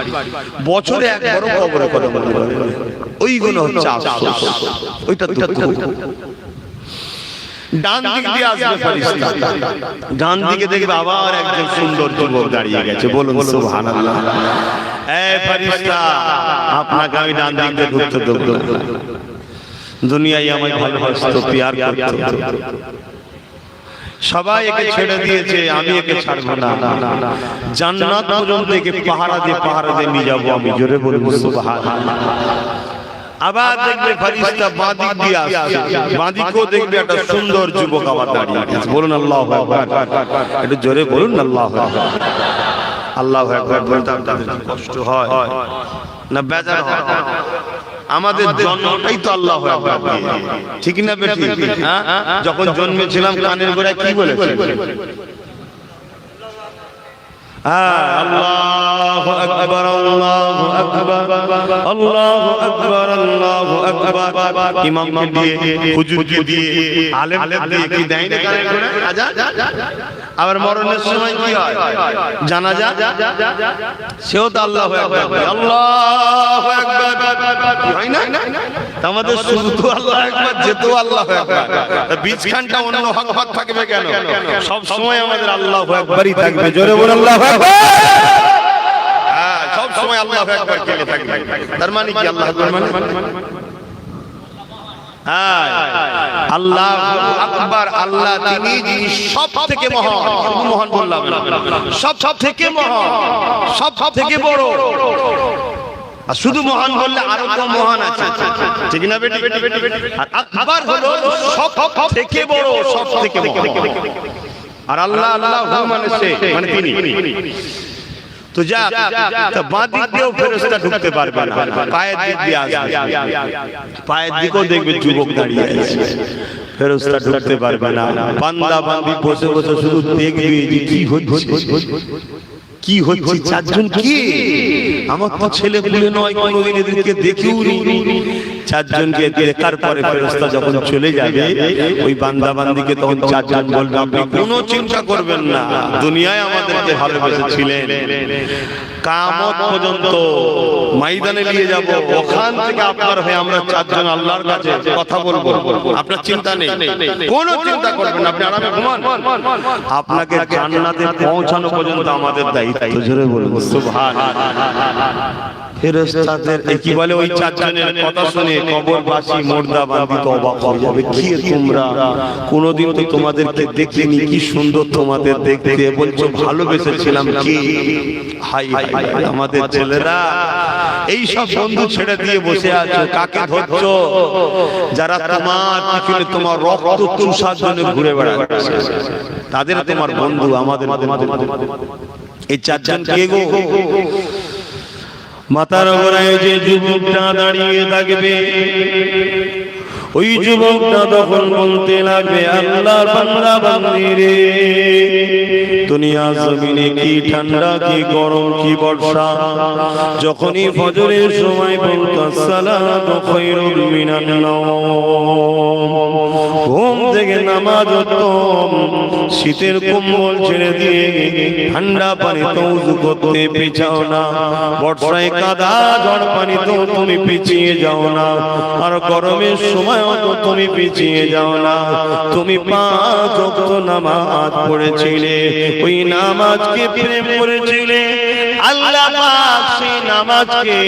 বছরে একবারও কবরে কদম দেয়, ওইগুলো হচ্ছে আফসোস, ওইটা দুঃখ। ডান দিক দিয়ে আসবে ফেরেশতা, ডান দিকে দেখবে আবার একজন সুন্দর যুবক দাঁড়িয়ে গেছে, বলুন সুবহানাল্লাহ। এই ফেরেশতা, আপনাকে আমি ডান দিক দিয়ে ঢুকতে দেব না। দুনিয়ায় আমায় ভালোবাসতো, প্যার করতো, সবাই একে ছেড়ে দিয়েছে, আমি একে ছাড়বো না। জান্নাত পর্যন্ত একে পাহারা দিয়ে নিয়ে যাবো আমি। জোরে বলবো সুবহানাল্লাহ। আবার দেখবে ফেরেশতা বাঁ দিক দিয়ে আসছে, বাঁ দিকেও দেখবে একটা সুন্দর যুবক আবার দাঁড়িয়ে আছে, বলুন আল্লাহু আকবার। একটু জোরে বলুন আল্লাহু আকবার। আল্লাহু আকবার বলতে আপনাদের কষ্ট হয় না বেজার হয়? আমাদের জন্মটাই তো আল্লাহু আকবার, ঠিক না বেটি? হ্যাঁ, যখন জন্মেছিলাম কানের গোড়ায় কি বলেছে? আল্লাহু আকবার, আল্লাহু আকবার, আল্লাহু আকবার, আল্লাহু আকবার। ইমামকে দিয়ে, হুজুরকে দিয়ে, আলেমকে দিয়ে কি দেয় না কানের গোড়ায় আজান? আবার মরণের সময় কি হয়? জানাজা, সেও তো আল্লাহু আকবার, আল্লাহু আকবার হয় না? আমাদের শুধু তো আল্লাহু আকবার, যেত আল্লাহু আকবার, বীজখানটা অন্য হক হক থাকবে কেন? সব সময় আমাদের আল্লাহু আকবারই থাকবে। জোরে বল আল্লাহু আকবার। হ্যাঁ, সব সময় আল্লাহু আকবার কেলে থাকবে। তার মানে কি আল্লাহু আকবার মানে? হ্যাঁ, আল্লাহু আকবার, আল্লাহ তিনি যিনি সব থেকে মহান। শুধু মহান বললাম না, সব থেকে মহান, সব থেকে বড়। আর শুধু মহান বললে আরো তো মহান আছে, ঠিক না বেটি? আর আকবার হলো সব থেকে বড়, সব থেকে মহান। আর আল্লাহ আল্লাহু মানে সে, মানে তিনি। তো যা বাঁ দিক দিয়েও ফেরেশতা ঢুকতে পারবে না, পায়ের দিক দিয়ে আসবে। পায়ের দিকেও দেখবে যুবক দাঁড়িয়ে আছে, ফেরেশতা ঢুকতে পারবে না। বান্দা বান্দি বসে বসে শুধু দেখবে যে কি হচ্ছে, চারজন কি? আমার তো ছেলে বলে নয়, কোনোদিন এদেরকে দেখিও নি। চারজনকে দেখার পরে ফেরেশতা যখন চলে যাবে, ওই বান্দা বান্দিকে তখন চারজন বলবে, আপনি কোনো চিন্তা করবেন না, দুনিয়ায় আমাদেরকে ভালোবেসেছিলেন, কিয়ামত পর্যন্ত ময়দানে নিয়ে যাব, ওখান থেকে আপনার হয়ে আমরা চারজন আল্লাহর কাছে কথা বলবো। আপনার চিন্তা নেই, কোনো চিন্তা করবেন না, আপনি আরামে ঘুমান। আপনাকে জান্নাতে পৌঁছানো পর্যন্ত আমাদের দায়িত্ব। জোরে বলুন সুবহানাল্লাহ। ফেরেশতাদের কি বলে, ওই চারজনের কথা শুনে কবরবাসী মুর্দাবাদী তো অবাক হয়ে যাবে। কি তোমরা, কোনোদিন তো তোমাদেরকে দেখিনি, কি সুন্দর তোমাদের দেখতে, বলছো ভালোবেসেছিলাম কি? হাই হাই, আমাদের ছেলেরা এই সব বন্ধু ছেড়ে দিয়ে বসে আছো, কাকে ধরছো? যারা তোমার পিছনে তোমার রক্ত চুষার জন্য ঘুরে বেড়াচ্ছে, তাদের তোমার বন্ধু। আমাদের এই চারজন কে গো? মাথার গোড়ায় যে যুবকটা দাঁড়িয়ে থাকবে, ওই যুবকটা তখন বলতে লাগবে, আল্লাহর বান্দা বান্দি রে, দুনিয়া জমিনে কি ঠান্ডা, কি গরম, কি বর্ষা, যখনই ফজরের সময় বলতো আসসালাতু খায়রুম মিনান নাওম, ঘুম থেকে নামাজ হতো, শীতের কম্বল ছেড়ে দিয়ে ঠান্ডা পানিতে ওযু করতে পিছাও না, বর্ষায় কাদা ঝড় পানিতেও তুমি পিছিয়ে যাও না, আর গরমের সময় তুমি পিছিয়ে যাও না। তুমি 5 ওয়াক্ত নামাজ পড়েছিলে, ওই নামাজকে প্রেম করেছিলে, আল্লাহ পাক সেই নামাজকে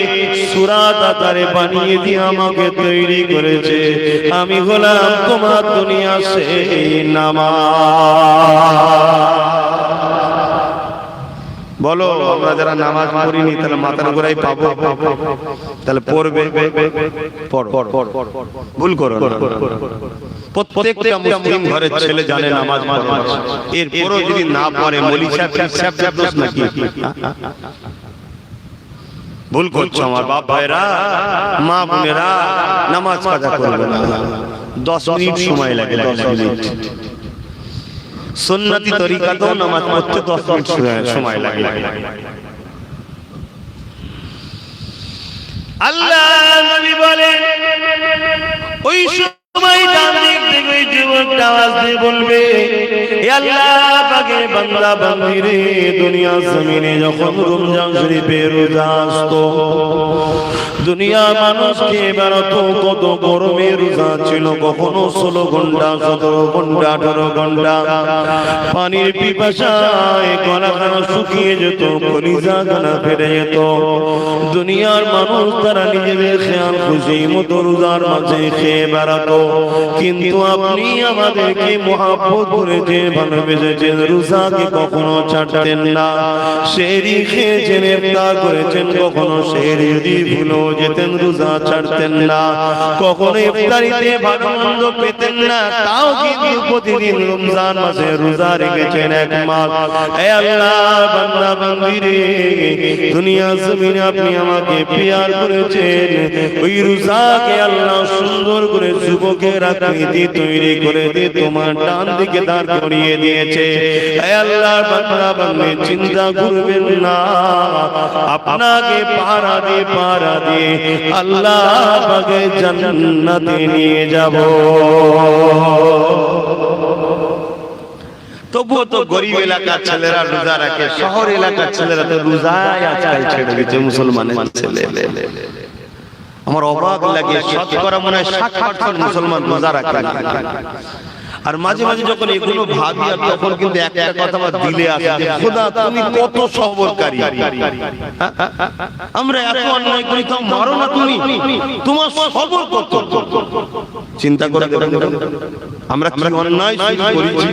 সূরাত আকারে বানিয়ে দিয়ে আমাকে তৈরি করেছে। আমি হলাম তোমার দুনিয়া সেই নামাজ। বলো, আমরা যারা নামাজ পড়িনি তাহলে মাথার গোড়ায় পাবো? তাহলে পড়বে, ভুল করো না। প্রত্যেকটা মুসলিম ঘরের ছেলে জানে নামাজ পড়ে, এরপরও যদি না পড়ে মৌলভী সাহেব দোষ নাকি? ভুল করছো আমার বাপ ভাইরা, মা বোনেরা, নামাজ কাজা করবে না। 10 মিনিট সময় লাগে, 10 মিনিট। সুন্নতি তরিকাতেও নামাজ পড়তে 10 মিনিট সময় লাগে। আল্লাহ নবী বলেন ওই সময় ডান দিক থেকে ওই যুবকটা আওয়াজ দিয়ে বলবে, হে আল্লাহ পাকের বান্দা বান্দি রে, দুনিয়া জমিনে যখন রমজান শরীফের রোজা আসতো, দুনিয়া মানুষকে বেরোতো কত গরমে রোজা ছিল, কখনো 16 ঘন্টা 17 ঘন্টা 18 ঘন্টা, পানির পিপাসায় গলাখানা শুকিয়ে যেত, কলিজা গানা ফেটে যেত। দুনিয়ার মানুষ তারা নিজেদের খেয়াল খুশি মতো রোজার মাঝে খেয়ে বেড়াতো, কিন্তু আপনি আমাদেরকে মহব্বত করেছেন, ভালোবেসেছেন, রোজাকে কখনো ছাড়তেন না। সেহরি খেয়েছেন, ইফতার করেছেন, কখনো সেহরি যদি ভুলো যেতেন রোজা ছাড়তেন না, কখনো ইফতারিতে ভালো মন্দ পেতেন না, তাও কিন্তু প্রতিদিন রমজান মাসে রোজা রেখেছেন এক মাস। হে আল্লাহ বান্দা বান্দি রে, দুনিয়া জমিনে আপনি আমাকে প্রিয়ার করেছেন, ওই রোজাকে আল্লাহ সুন্দর করে যুবকের আকৃতি তৈরি করে দিয়ে তোমার ডান দিকে দাঁড় করিয়ে দিয়েছে। হে আল্লাহ বান্দা বান্দি চিন্তা করবেন না, আপনাকে পাহারা দিয়ে আল্লাহ পাকে জান্নাতে নিয়ে যাব। তবুও তো গরিব এলাকার ছেলেরা রোজা রাখে, শহর এলাকার ছেলেরা তো রোজাই আজকাল ছেড়ে দিচ্ছে মুসলমানের ছেলে। আমার অবাক লাগে, শতকরা মনে হয় 60% মুসলমান রোজা রাখে। আর মাঝে মাঝে যখন এগুলো ভাবি, আর তখন কিন্তু একটা কথা আমার দিলে আসে, খোদা তুমি কত সবরকারী, আমরা এত অন্যায় করি তো মারো না তুমি, তোমার সবর কত। চিন্তা করে আমরা কি অন্যায় করেছি,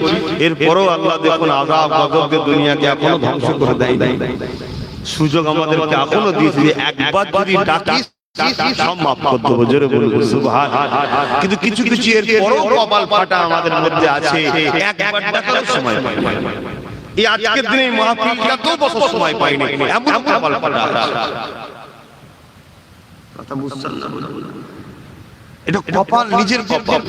এরপরও আল্লাহ দেখুন আযাব গজব দিয়ে দুনিয়াকে এখনো ধ্বংস করে দেয় নাই। সুযোগ আমাদেরকে এখনো দিয়েছে, একবার যদি ডাকি সব মাফ করে দেবো, জোরে বলবো সুবহানাল্লাহ। কিন্তু কিছু কিছু এর পরও কপাল ফাটা আমাদের মধ্যে আছে, একবার ডাকার সময় পাই না। এই আজকের দিনে মাহফিলটা তো বছর সময় পাইনি, এমন কপাল ফাটা আছে। কথা বুঝছেন না? এটা কপাল, নিজের কপাল।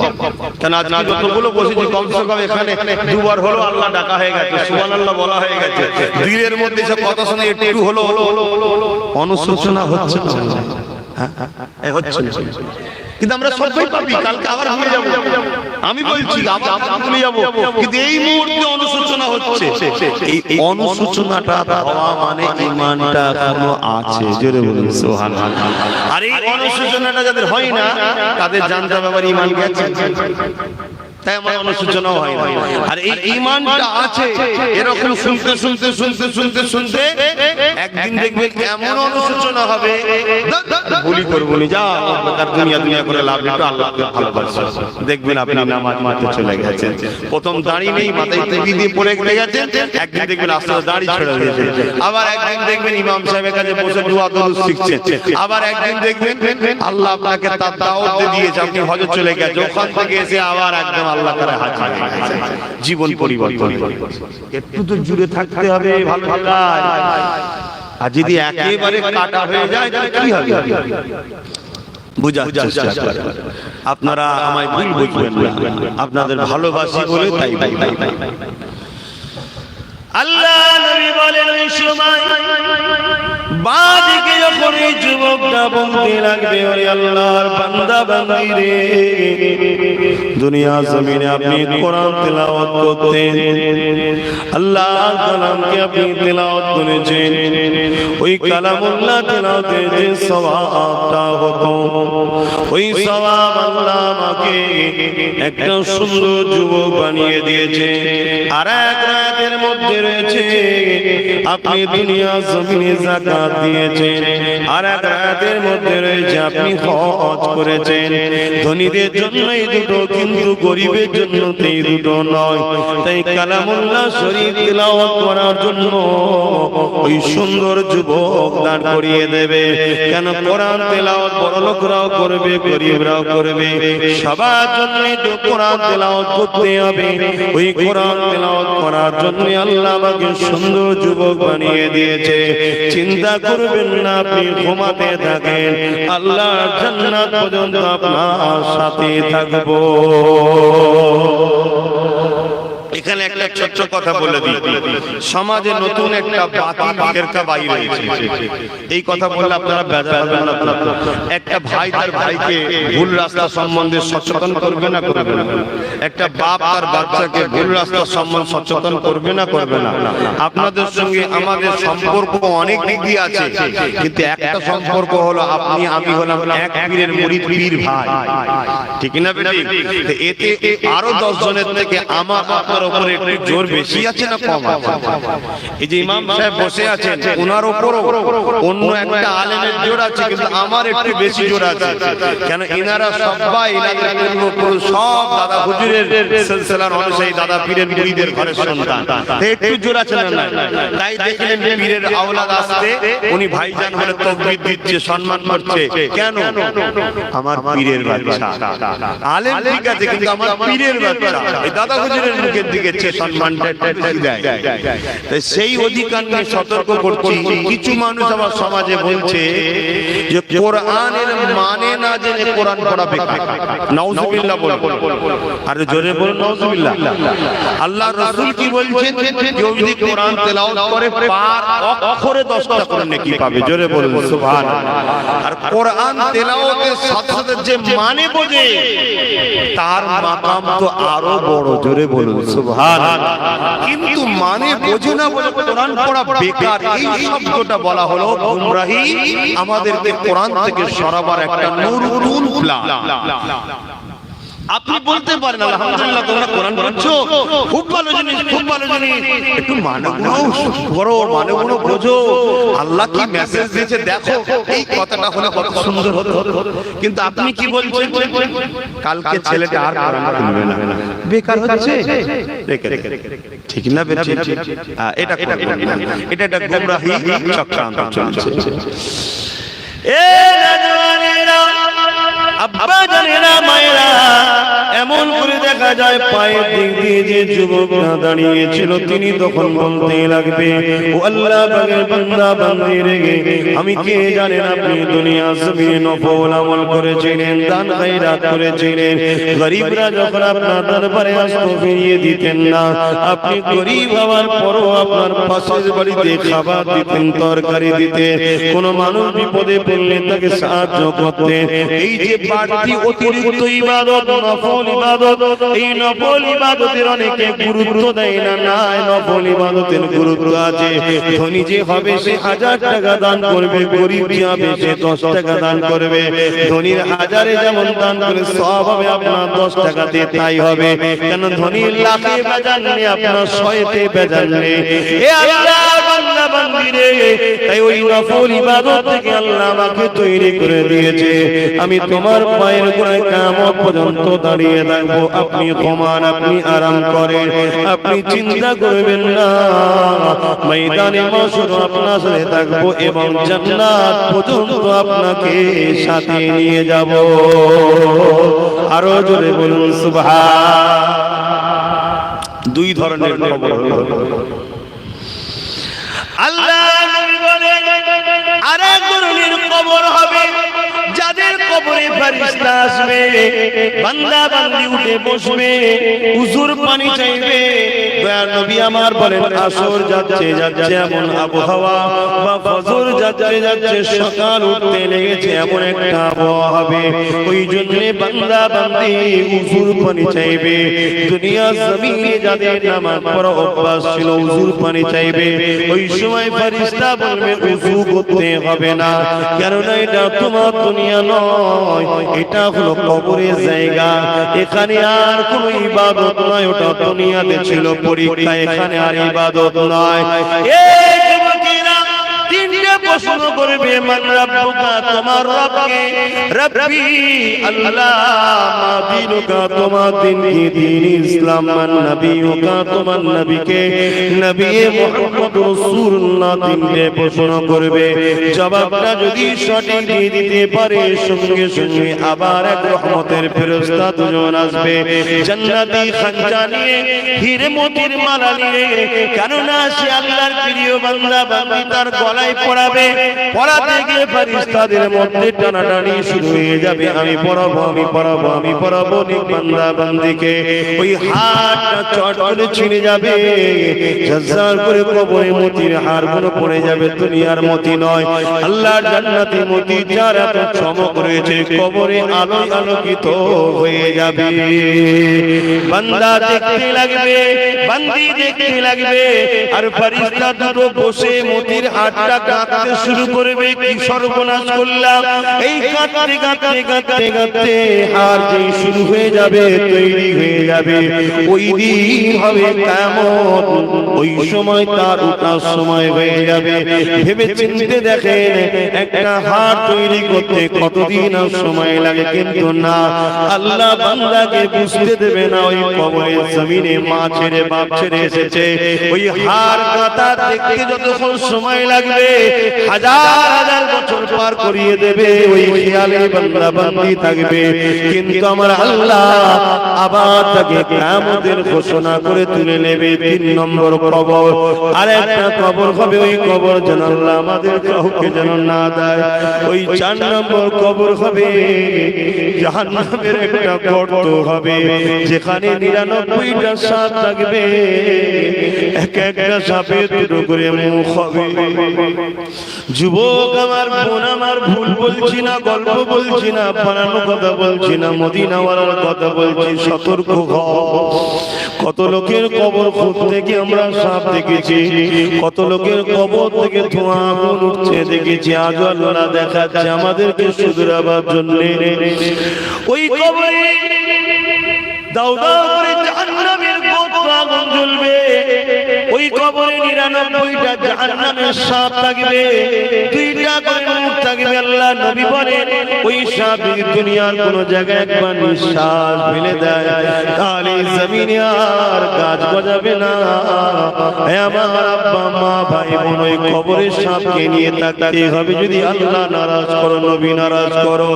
কেন আজকে যতগুলো বসেছি কমসে কম এখানে দুবার হলো আল্লাহ ডাকা হয়ে গেছে, সুবহানাল্লাহ বলা হয়ে গেছে, দিনের মধ্যে সব কথা শুনে একটু হলো অনুশোচনা হচ্ছে না, হচ্ছে না। কিন্তু আমরা সবাই পাবি, কালকে আবার ভুলে যাব। আমি বলছি আবার ভুলে যাব, কিন্তু এই মুহূর্তে অনুশোচনা হচ্ছে। এই অনুশোচনাটা হওয়া মানে ঈমানটা এখনো আছে, জোরে বলুন সুবহানাল্লাহ। আর এই অনুশোচনাটা যাদের হয় না, তাদের জানতে হবে আবার ঈমান গেছে, তাই আমার অনুশোচনাও হয় না। আর এই ঈমানটা আছে, এরকম শুনতে শুনতে শুনতে শুনতে শুনতে একদিন দেখবে এমন অনুশোচনা হবে, ভুলি করবো নি, যা তার দুনিয়া করে লাভ নেই, আল্লাহকে ভালোবাসা। দেখবেন আপনি নামাজ মাঠে চলে গেছেন, প্রথম দাড়ি নেই, মাথায় টুপি দিয়ে পড়ে গেছেন, একদিন দেখবেন আস্তে আস্তে দাড়ি ছেড়ে দিয়েছেন। আবার একদিন দেখবেন ইমাম সাহেবের কাছে বসে দোয়া দরুদ শিখছেন। আবার একদিন দেখবেন আল্লাহ আপনাকে তার দাওয়াত দিয়েছে, আপনি হজে চলে গেছেন, ওখান থেকে এসে আবার একদম আল্লাহ তাআলা হাজির হয়ে গেছে, জীবন পরিবর্তন। একটু তো জুড়ে থাকতে হবে ভালো ভালো। আর যদি একেবারে কাটা হয়ে যায় তাহলে কি হবে? বুঝার চেষ্টা করেন। আপনারা আমায় ভুল বুঝবেন না, আপনাদের ভালোবাসি বলে তাই। আল্লাহ নবী বলেন ওই সময় বাদিকে যখন এই যুবকটা বলতে লাগবে, ওরে আল্লাহর বান্দা বান্দি রে, দুনিয়া জমিনে আপনি কোরআন তেলাওয়াত করতেন, আল্লাহর কালামকে আপনি তেলাওয়াত করেছেন, ওই কালামুল্লাহ তেলাওয়াতের যে সওয়াবটা হতো, ওই সওয়াব আল্লাহ আমাকে একটা সুন্দর যুবক বানিয়ে দিয়েছে। আর এক রাতের মধ্যে রয়েছে আপনি দুনিয়া জমিনে যাকাত দিয়েছেন, আর এক রাতের মধ্যে রয়েছে আপনি হজ করেছেন। ধনীদের জন্য এই দুটো, কিন্তু গরিবের জন্য এই দুটো নয়। তাই কালামুল্লাহ শরীফ তেলাওয়াত করার জন্য ওই সুন্দর যুবক দাঁড় করিয়ে দেবে। কেন? কোরআন তেলাওয়াত বড় লোকরাও করবে, গরিবরাও করবে, সবার জন্য কোরআন তেলাওয়াত করতে হবে। ওই কোরআন তেলাওয়াত করার জন্য আল্লাহ আমাকে সুন্দর যুবক বানিয়ে দিয়েছে। চিন্তা করবেন না, আপনি ঘুমাতে থাকেন, আল্লাহর জান্নাত পর্যন্ত আপনার সাথে থাকবো। এখানে একটা ছোট্ট কথা বলে দিই, সমাজে নতুন একটা বাতিল ফিরকা বাইরে হয়েছে। এই কথা বললে আপনারা বেজার হবেন না। একটা ভাই তার ভাইকে ভুল রাস্তা সম্বন্ধে সচেতন করবে না করবে না? একটা বাপ তার বাচ্চাকে ভুল রাস্তা সম্বন্ধে সচেতন করবে না করবে না? আপনাদের সঙ্গে আমাদের সম্পর্ক অনেক দিক আছে, কিন্তু একটা সম্পর্ক হলো আপনি আমি হলাম এক পীরের মুরিদ, পীর ভাই, ঠিক না বেটি? এতে আরো 10 জনের থেকে আমার আপনার উপরে একটু জোর বেশি আছে না কম আছে? এই যে ইমাম সাহেব বসে আছেন, ওনার উপর অন্য একটা আলেমের জোর আছে, কিন্তু আমার একটু বেশি জোর আছে। কেন? এনারা সবাই এনাদের পূর্বপুরুষ সব দাদা হুজুরের সিলসিলার অনুযায়ী দাদা পীরের মুরিদের ঘরের সন্তান, একটু জোর আছে না? তাই দেখলেন পীরের আওলাদ আসতে উনি ভাইজান বলে তাকবীর দিচ্ছে, সম্মান করছে। কেন? আমার পীরের বাচ্চা। আলেম ঠিক আছে, কিন্তু আমার পীরের বাচ্চা, এই দাদা হুজুরের মুখের দিকে সম্মানটা বেশি দেয়। তাই সেই অধিকার নিয়ে সতর্ক করছি। কিছু মানুষ আবার সমাজে বলছে যে কোরআনের মানে না জেনে কোরআন পড়া বেকার। নাউজুবিল্লাহ বলুন, আরে জোরে বলুন নাউজুবিল্লাহ। আল্লাহর রাসূল কি বলছেন? কেউ যদি কোরআন তেলাওয়াত করে পার অক্ষরে 10টা করে নেকি পাবে। জোরে বলুন সুবহানাল্লাহ। আর কোরআন তেলাওয়াতের সাথে সাথে যে মানে বোঝে তার মাকাম তো আরো বড়। জোরে বলুন সুবহানাল্লাহ। কিন্তু মানে বোঝে না বলে কোরআন পড়া বেকার, এই শব্দটা বলা হলো গুমরাহি। আমাদেরকে কোরআন থেকে সরাবার একটা নূরুল প্ল্যান। আপনি বলতে পারেন আলহামদুলিল্লাহ তোমরা কোরআন পড়ছো, খুব ভালো জিনিস, খুব ভালো জিনিস, একটু মানগুলো বড়, মানগুলো বোঝো, আল্লাহ কি মেসেজ দিয়েছে দেখো, এই কথাটা হলে কত সুন্দর হতো। কিন্তু আপনি কি বলছেন? কালকে ছেলেটা আর কোরআন পড়বে না, বেকার হচ্ছে, ঠিক না? এটা এটা একটা গুমরাহি চক্রান্ত চলছে। এ রাজওয়ানেরা, আব্বা জানেরা, মায়েরা, এমন করে দেখা যায় পায়ের দিক দিয়ে যে যুবকরা দাঁড়িয়েছিল তিনি তখন বলতে লাগবে, ও আল্লাহ পাকের বান্দা বান্দি রে, আমি কে জানেন আপনি দুনিয়া জমিনে নফল আমল করেছিলেন, দান খায়রাত করেছিলেন, গরিবরা যখন আপনার দরবারে আসতো ফিরিয়ে দিতেন না, আপনি গরিব হওয়ার পরও আপনার পাশের বাড়িতে খাবার দিতেন, তরকারি দিতেন, কোন মানুষ বিপদে পড়লে তাকে সাহায্য করতেন। এই যে বাড়তি অতিরিক্ত ইবাদত, নফল ইবাদত, এই নফল ইবাদতের অনেকে গুরুত্ব দেয় না। না, নফল ইবাদতের গুরুত্ব আছে। ধনী যে হবে সে 1000 টাকা দান করবে, গরিব যে হবে সে 10 টাকা দান করবে। ধনীর 1000-এ যেমন দান করে সওয়াব হবে, আপনার 10 টাকা দিয়ে তাই হবে। কেন? ধনীর লাখে বেজান নেই, আপনার 100-তে বেজান নেই। এ আল্লাহর বান্দা বান্দি রে, তাই ওই নফল ইবাদত থেকে আল্লাহ আমাকে তৈরি করে দিয়েছে। আমি তোমার পায়ের গোড়ায় কিয়ামত পর্যন্ত দাঁড়িয়ে থাকবো। আপনি ঘুমান, আপনি আরাম করেন, আপনি চিন্তা করবেন না, ময়দানে মাশর আপনার সাথে থাকবো এবং জান্নাত পর্যন্ত আপনাকে সাথে নিয়ে যাব। আরো জোরে বলুন সুবহান। দুই ধরনের খবর হলো। আল্লাহ নবী বলেন আরেক ধরনের কবর হবে, যাদের কবরে ফেরেশতা আসবে, বান্দা বান্দি উঠে বসবে, হুজুর পানি চাইবে। দয়ার নবী আমার বলেন আসর যাচ্ছে যাচ্ছে এমন আবহাওয়া, বা ফজর যাচ্ছে যাচ্ছে সকাল উঠতে লেগেছে এমন একটা আবহাওয়া হবে। ওই জন্য বান্দা বান্দি হুজুর পানি চাইবে। দুনিয়া জমিনে যাদের নামাজ পড়া অভ্যাস ছিল হুজুর পানি চাইবে, ওই সময় ফেরেশতা বলবে ওযু করতে হবে না, কারণ এটা তোমার দুনিয়া নয়, এটা হলো কবরের জায়গা। এখানে আর কোনো ইবাদত নয়, ওটা দুনিয়াতে ছিল পরীক্ষা, এখানে আর ইবাদত নয়। এই যুবকেরা তিনটে প্রশ্ন করবে, মান রাব্বুকা, তোমার রবকে, রব্বি আল্লাহ, মা দীনুকা, তোমার দিন কি? দ্বীন ইসলাম। মান নবিয়ুকা, তোমার নবীকে, নবী মুহাম্মদ রাসূলুল্লাহ। তিনটে প্রশ্ন করবে, জবাবটা যদি সঠিক দিয়ে দিতে পারে সঙ্গে সঙ্গে আবার এক রহমতের ফেরেশতা দুজন আসবে, জান্নাতি খানজা নিয়ে, হীরে মোতির মালা নিয়ে। কেননা সে আল্লাহর প্রিয় বান্দা বান্দি, তার গলায় পড়াবে হবে, পড়াতে গিয়ে ফেরেশতাদের মধ্যে টানাটানি শুরু হয়ে যাবে, আমি পড়াবো আমি পড়াবো আমি পড়াবো, বান্দা বান্দিকে ওই হাতটা চট করে ছিঁড়ে যাবে, ঝরঝর করে কবরে মতির হাড়গুলো পড়ে যাবে, দুনিয়ার মতি নয়, আল্লাহর জান্নাতি মতি যার এত চমক রয়েছে, কবরে আলোয় আলোকিত হয়ে যাবে। বান্দা দেখতে লাগবে, বান্দি দেখতে লাগবে, আর ফেরেশতা দুটো বসে মতির হাতটা কাঁদতে শুরু করবে, কি সর্বনাশ করলাম, এই কাঁদতে কাঁদতে কাঁদতে কাঁদতে হাড় যেই শুরু হয়ে যাবে, তৈরি হয়ে যাবে, ওই দিন হবে কিয়ামত, ওই সময় তার উঠার সময় হয়ে যাবে। ভেবে চিন্তে দেখেন, একটা হাড় তৈরি করতে কতদিন সময় লাগে, কিন্তু না, আল্লাহ বান্দাকে বুঝতে দেবে না, ওই কবরের জমিনে মা ছেড়ে বাপ ছেড়ে এসেছে, ওই হাড় কাটা দেখতে যতক্ষণ সময় লাগবে, হাজার হাজার বছর পার করিয়ে দেবে, ওই খেয়ালে বান্দা বান্দি থাকবে, কিন্তু আমার আল্লাহ আবার তাকে কিয়ামতের ঘোষণা করে তুলে নেবে। 3 নম্বর কবর, আর একটা কবর হবে, ওই কবর যেন আল্লাহ আমাদের কাউকে যেন না দেয়। ওই 4 নম্বর কবর হবে জাহান্নামের একটা গর্ত হবে, যেখানে 99টা সাপ থাকবে, এক একটা সাপের দুটো করে মুখ হবে। যুবক আমার, বোন আমার, ভুল বলছি না, গল্প বলছি না, বানানো কথা বলছি না, মদিনাওয়ালার কথা বলছি, সতর্ক হও। কত লোকের কবর খুঁড়তে গিয়ে আমরা সাপ দেখেছি, কত লোকের কবর থেকে ধোঁয়া আগুন উঠছে দেখেছি, আজ আল্লাহ দেখাচ্ছে আমাদেরকে শুধরাবার জন্য, ওই কবরে দাও দাও করে জাহান্নামের গোত্র আগুন জ্বলবে, ওই কবরে 99টা জাহান্নামের সাপ থাকবে, 2টা করে মুখ থাকবে। আল্লাহ নবী বলেন, ওই সাপ দুনিয়ার কোন জায়গায় একবার নিঃশ্বাস ফেলে দেয়, তাহলে জমিনে আর কাজ গজাবে না। হে আমার আব্বা মা ভাই বোন, ওই কবরের সাপকে নিয়ে থাকতে হবে। যদি আল্লাহ নারাজ করো, নবী নারাজ করো,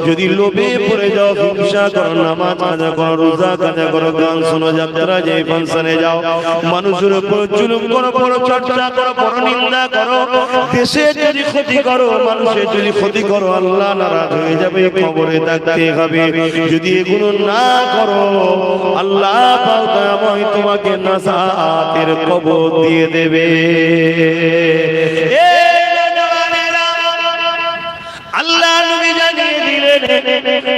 যদি লোভে পড়ে যাও, হিংসা করো, নামাজ কাজা করো, রোজা কাজা করো, গান শোনো, যাত্রা যাই, ফাংশনে যাও, মানুষের উপর জুলুম করো, বড় চর্চা করো, বড় নিন্দা করো, দেশে যদি ক্ষতি করো, মানুষের যদি ক্ষতি করো, আল্লাহ নারাজ হয়ে যাবে, কবরে থাকতে হবে। যদি এগুলো না করো, আল্লাহ পাক তোমাকে নাজাতের কবর দিয়ে দেবে। আল্লাহ নবী জানিয়ে দিলেন,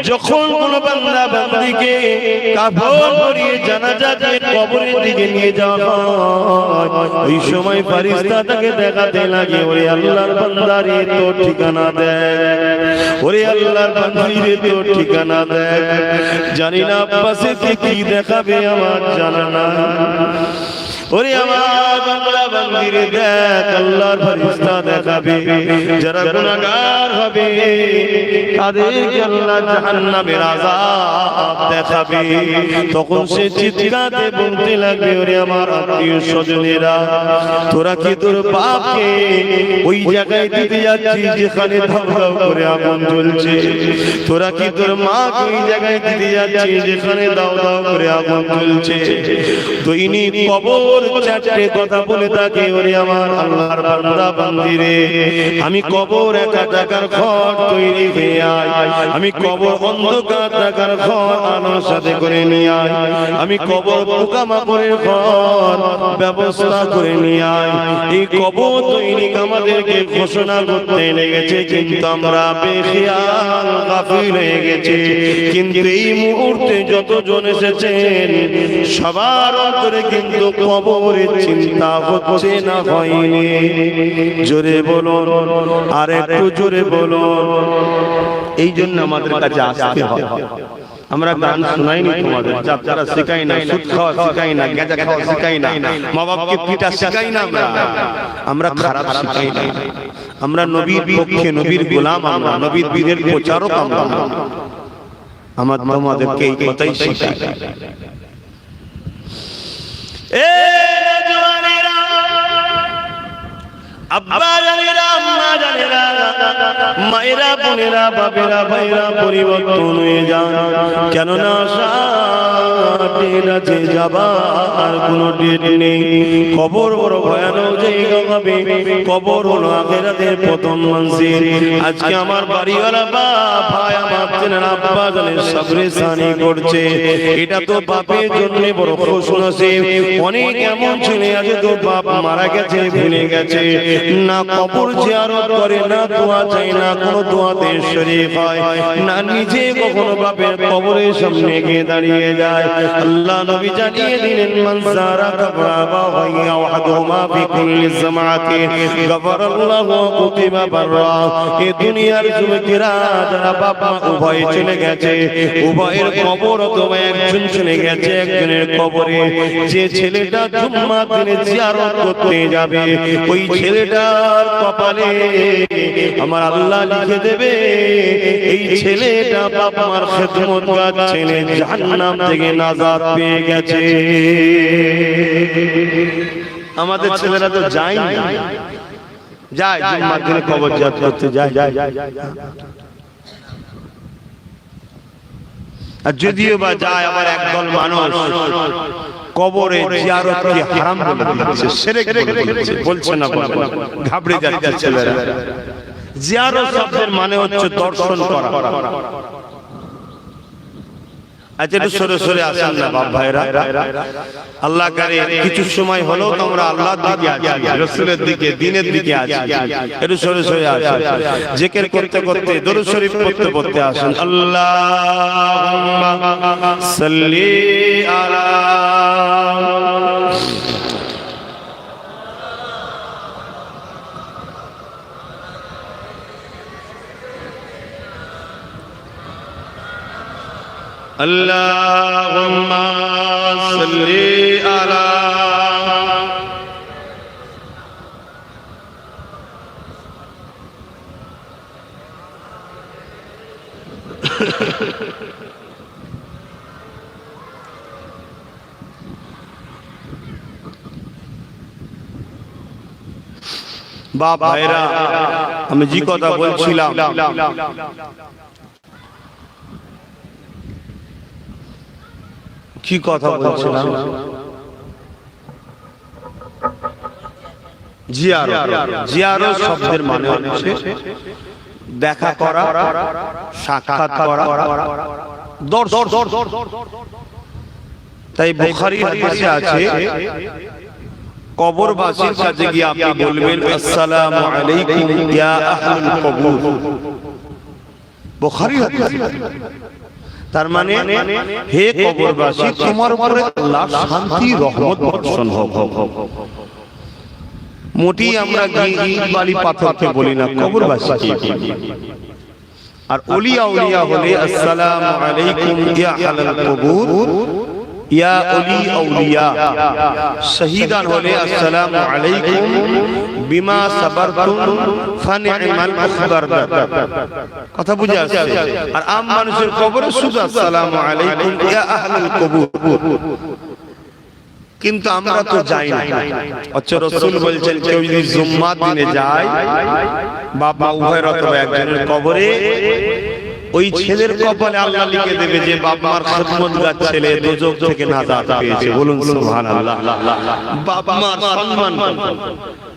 যখন কোন বান্দা বান্দিকে কাফন করিয়ে জানাজা দিয়ে কবরের দিকে নিয়ে যাওয়া হয়, ওই সময় ফেরেশতা তাকে দেখাতে লাগে, ওরে আল্লাহর বান্দারে তোর ঠিকানা দেখ, ওরে আল্লাহর বান্দারে তোর ঠিকানা দেখ। জানি না আব্বাসে কি দেখাবে আমার জানা না, ওরে আমার বান্দা বান্দিরে দেখ, আল্লাহর ফেরেশতা দেখাবে, যারা গুনাহগার হবে তাদেরকে আল্লাহ জাহান্নামের আযাব দেখাবে। তখন সে চিৎকারে বলতে লাগবে, ওরে আমার আত্মীয় স্বজনেরা, তোরা কি তোর বাপকে ওই জায়গায় দিতে যাচ্ছিস যেখানে ধাউ ধাউ করে আগুন জ্বলছে? তোরা কি তোর মাকে ওই জায়গায় দিতে যাচ্ছিস যেখানে দাউ দাউ করে আগুন জ্বলছে? দৈনিক কবর 4টে কথা বলে থাকে, ওরে আমার আল্লাহর বান্দা বান্দিরে, আমি কবর 1 টাকার ঘর তৈরি হয়ে আয়, আমি কবর অন্ধকার টাকার ঘর আলোর সাথে করে নিয়ে আয়, আমি কবর পোকামাকড়ের ঘর ব্যবস্থা করে নিয়ে আয়। এই কবর দৈনিক আমাদেরকে ঘোষণা করতে লেগেছে, কিন্তু আমরা বেখেয়াল গাফিল হয়ে গেছি। কিন্তু এই মুহূর্তে যতজন এসেছেন সবার অন্তরে কিন্তু কবরের চিন্তা হচ্ছে না হয়নি? জোরে বলুন, আর একটু জোরে বলুন। এই জন্য আমাদের কাছে আসতে হবে। আমরা গান শোনাইনি তোমাদের, যাত্রা শেখাই না, সুদ খাওয়া শেখাই না, গাঁজা খাওয়া শেখাই না, মা বাপকে পিটা শেখাই না, আমরা খারাপ শেখাই না। আমরা নবীর পক্ষে, নবীর গোলাম, আমরা নবীর বীরের প্রচারক, আমরা তোমাদেরকে এই কথাই শেখাই। আব্বা জানেরা, আম্মা জানেরা, মায়েরা, বোনেরা, বাপেরা, ভাইরা পরিবর্তন হয়ে যান, কেননা যে যাবার কোনো ডেট নেই। কবর বড় ভয়ানক জায়গা হবে, কবর হলো আখিরাতের প্রথম মঞ্জিল। আজকে আমার বাড়িওয়ালা বাপ ভাই আমার ছেলেরা আব্বা জানের সবরে সানি করছে, এটা তো বাপের জন্য বড় খুশ নসিব। অনেক এমন ছেলে আছে তো বাপ মারা গেছে ভুলে গেছে, না কবর জিয়ারত করে, না দোয়া চাই, না কোনো দোয়াতে শরীক হয়, না নিজে কখনো বাপের কবরের সামনে গিয়ে দাঁড়িয়ে যায়। আল্লাহ নবী জানিয়ে দিলেন, মান যারা কবর আবাওয়াইহি ওয়াহদুহুমা ফি কুল্লি জামাতি গফরাল্লাহু ওয়া কুতিবা বাররা। এই দুনিয়ার যুবকেরা যারা বাপ মা উভয় চলে গেছে, উভয়ের কবর অথবা একজন চলে গেছে একজনের কবরে, যে ছেলেটা জুম্মার দিনে জিয়ারত করতে যাবে ওই ছেলেটার কপালে আমার আল্লাহ লিখে দেবে, এই ছেলেটা বাপ মার খেদমতগার ছেলে, জাহান্নাম থেকে নাজাত পেয়ে গেছে। আমাদের ছেলেরা তো যায় না, যায় জুম্মার দিনে কবর জিয়ারত করতে যায়। আর যদিও বা যায়, আবার একদল মানুষ কবরে জিয়ারতকে হারাম বলে দিচ্ছে, শিরক বলে দিচ্ছে, বলছে না, ঘাবড়ে যাচ্ছে ছেলেরা। জিয়ারত শব্দের মানে হচ্ছে দর্শন করা। আচ্ছা, একটু সরে সরে আসেন না বাপ ভাইরা, আল্লাহ করে কিছু সময় হলো তোমরা আল্লাহর দিকে আছি, রাসূলের দিকে, দ্বীনের দিকে আছি, একটু সরে সরে আসেন, জিকির করতে করতে দরুদ শরীফ পড়তে পড়তে আসেন। আল্লাহুম্মা সাল্লি আলা Allahumma salli ala বাপ ভাইরা, আমি যে কথা বলছিলাম, কি কথা বলছিলাম, জিয়ারত শব্দের মানে হচ্ছে দেখা করা, সাক্ষাৎ করা, দর্শন। তাই বুখারী হাদিসে আছে, কবরবাসীর কাছে গিয়ে আপনি বলবেন, আসসালামু আলাইকুম ইয়া আহলুল কবর। বুখারী হাদিস। তার মানে, হে কবরবাসী, তোমার উপরে আল্লাহর শান্তি রহমত বর্ষণ হোক। মোটি আমরা ইট বালি পাথরকে বলি না, কবরবাসী। আর ওলিয়া উলিয়া হলে আসসালামু আলাইকুম ইয়া আহলাল কবর ইয়া ওলি আউলিয়া। শহীদান হলে আসসালামু আলাইকুম বিমা সাবারতুম ফানি'মাল মুখবারদাত। কথা বুঝা আসছে? আর আম মানুষের কবরে শুধু আসসালামু আলাইকুম ইয়া আহলাল কবর, কিন্তু আমরা তো যাই না। অথচ রাসূল বলছেন, কেউ যদি জুম্মার দিনে যায় বাবা উভয়ের অথবা একজনের কবরে, ওই ছেলের কপালে আল্লাহ লিখে দেবে যে বাপ মার খেদমতগার ছেলে দোজখ থেকে নাজাত পেয়েছে। বলুন সুবহানাল্লাহ। বাপ মার সম্মান,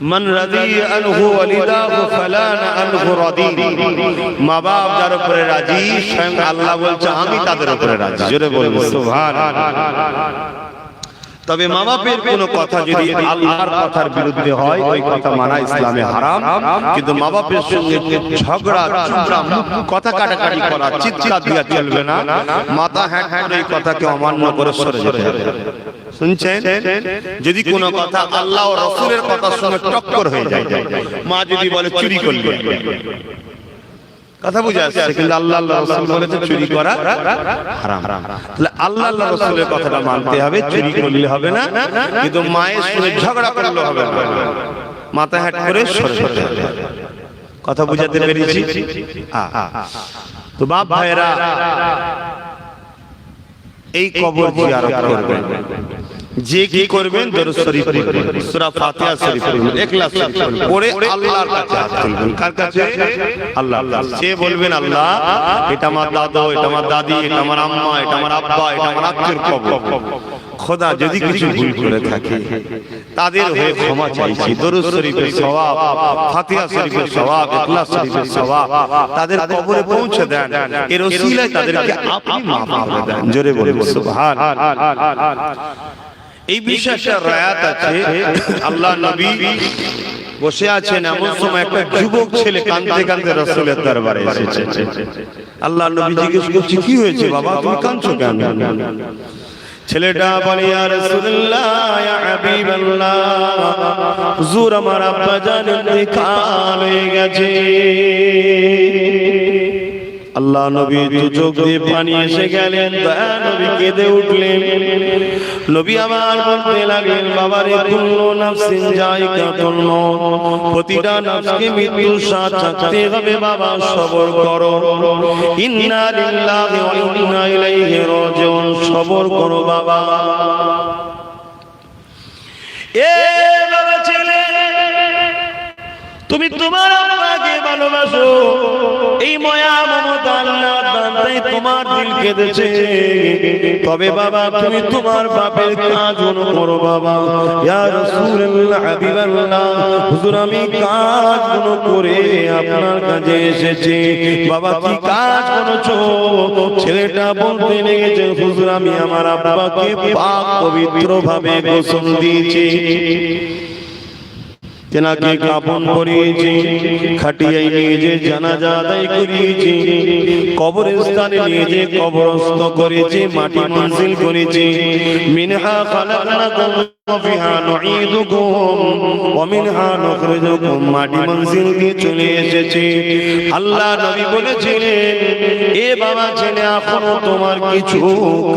মান রাদিয়া আনহু ওয়ালিদাহু ফালানা আনহু রাদি। মা বাপ যার উপরে রাজি, স্বয়ং আল্লাহ বলছে আমি তাদের উপরে রাজি। জোরে বলুন সুবহানাল্লাহ। তবে মা বাপের কোনো কথা যদি আল্লাহর কথার বিরুদ্ধে হয়, ওই কথা মানা ইসলামে হারাম। কিন্তু মা বাপের সঙ্গে ঝগড়া, চুপড়া, কথা কাটাকাটি করা, চিৎকার দিয়া চলবে না। মাথা হ্যাঁ হ্যাঁ এই কথাকে অমান্য করে সরে যেতে হবে। শুনছেন? যদি কোনো কথা আল্লাহ ও রাসূলের কথার সঙ্গে টক্কর হয়ে যায়, মা যদি বলে চুরি করলে, কথা বুঝা যাচ্ছে, কিন্তু আল্লাহ রাসূল বলেছে চুরি করা হারাম। তাহলে আল্লাহ রাসূলের কথাটা মানতে হবে, চুরি করলে হবে না, কিন্তু মায়ের সঙ্গে ঝগড়া করলে হবে না, মাথা হ্যাট করে সরে যেতে হবে। কথা বুঝাতে পেরেছি? তো বাপ ভাইরা, এই কবর জিয়ারত করবেন। যে কি করবেন দরুদ শরীফ পড়বেন, সূরা ফাতিহা শরীফ পড়বেন, ইখলাস শরীফ পড়বেন, পড়ে আল্লাহর কাছে হাত তুলবেন। কার কাছে? আল্লাহ। সে বলবেন আল্লাহ এটা আমার দাদু, এটা আমার দাদি, এটা আমার আম্মা, এটা আমার আব্বা, এটা আমার আত্মীয়র কবর। খোদা যদি কিছু ভুল করে থাকে তাদের হয়ে ক্ষমা চাইছি। দরুদ শরীফের সওয়াব, ফাতিহা শরীফের সওয়াব, ইখলাস শরীফের সওয়াব তাদের কবরে পৌঁছে দেন। এর ওসিলায় তাদেরকে আপনি maaf করে দেন। জোরে বলুন সুবহানাল্লাহ। এই বিশেষ রায়াত আছে। আল্লাহ নবী বসে আছেন, এমন সময় একটা যুবক ছেলে কাঁদতে কাঁদতে রাসূলের দরবারে এসেছে। আল্লাহ নবী জিজ্ঞেস করছে কি হয়েছে বাবা, তুমি কাঁদছো কেন? ছেলেটা বলে ইয়া রাসূলুল্লাহ, ইয়া হাবিবাল্লাহ, হুজুর আমার আব্বা জান ইন্তেকাল হয়ে গেছে। আল্লাহ নবী দু চোখ দিয়ে পানি এসে গেলেন, দয়া নবী কেঁদে উঠলেন। নবী আমার বলতে লাগলেন বাবারে, কুল্লু নাফসিন যায়িকাতুল মউত, প্রতিটা নফসকে মৃত্যুর স্বাদ চাখতে হবে বাবা, সবর করো। ইন্না লিল্লাহি ওয়া ইন্না ইলাইহি রাজিউন, সবর করো বাবা। এ বাবা ছেলে, তুমি তোমার আব্বাকে ভালোবাসো, এই মায়া মমতা আল্লাহর দান তাই তোমার দিল কেঁদেছে। তবে বাবা তুমি তোমার বাপের কাজগুলো করো বাবা। ইয়া রাসূলুল্লাহ, হাবিবাল্লাহ, হুজুর আমি কাজগুলো করে আপনার কাছে এসেছি। বাবা কি কাজ করেছো? ছেলেটা বলতে লেগেছে হুজুর আমি আমার আব্বাকে পাক পবিত্র ভাবে গোসল দিয়েছি, তেনাকে কাফন পরিয়েছি, খাটিয়ায় নিয়ে যে জানাজা আদায় করিয়েছি, কবরস্থানে নিয়ে যে কবরস্থ করেছি, মাটি মঞ্জিল করেছি। মিনহা খালাকনাকুম ওয়া ফিহা নুঈদুকুম ওয়া মিনহা নুখরিজুকুম, মাটি মঞ্জিল দিয়ে চলে এসেছি। আল্লাহ নবী বলেছিলেন এ বাবা ছেলে এখনো তোমার কিছু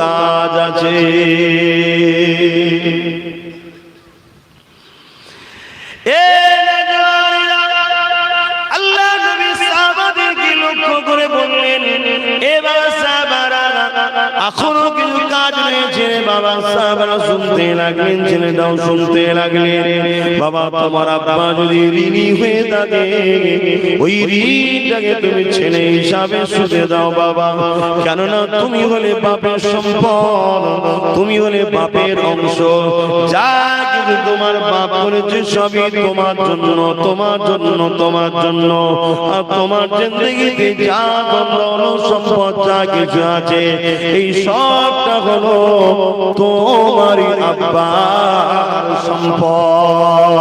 কাজ আছে। আল্লাহ নবী সাহাবাদেরকে লক্ষ্য করে বললেন এ বাবা সাহাবারা এখনো কিছু কাজ রয়েছে। বাবা সাহাবারা শুনতে লাগলেন, ছেলেটাও শুনতে লাগলেন। বাবা তোমার আব্বা যদি ঋণী হয়ে থাকে ওই ঋণটাকে তুমি ছেলে হিসাবে শুধে দাও বাবা, কেননা তুমি হলে বাপের সম্পদ, তুমি হলে বাপের অংশ। যা কিছু তোমার বাপ করেছে সবই তোমার জন্য, তোমার জন্য, তোমার জন্য। আর তোমার জিন্দেগিতে যা ধন সম্পদ যা কিছু আছে এই সবটা হলো তোমারই আব্বার সম্পদ।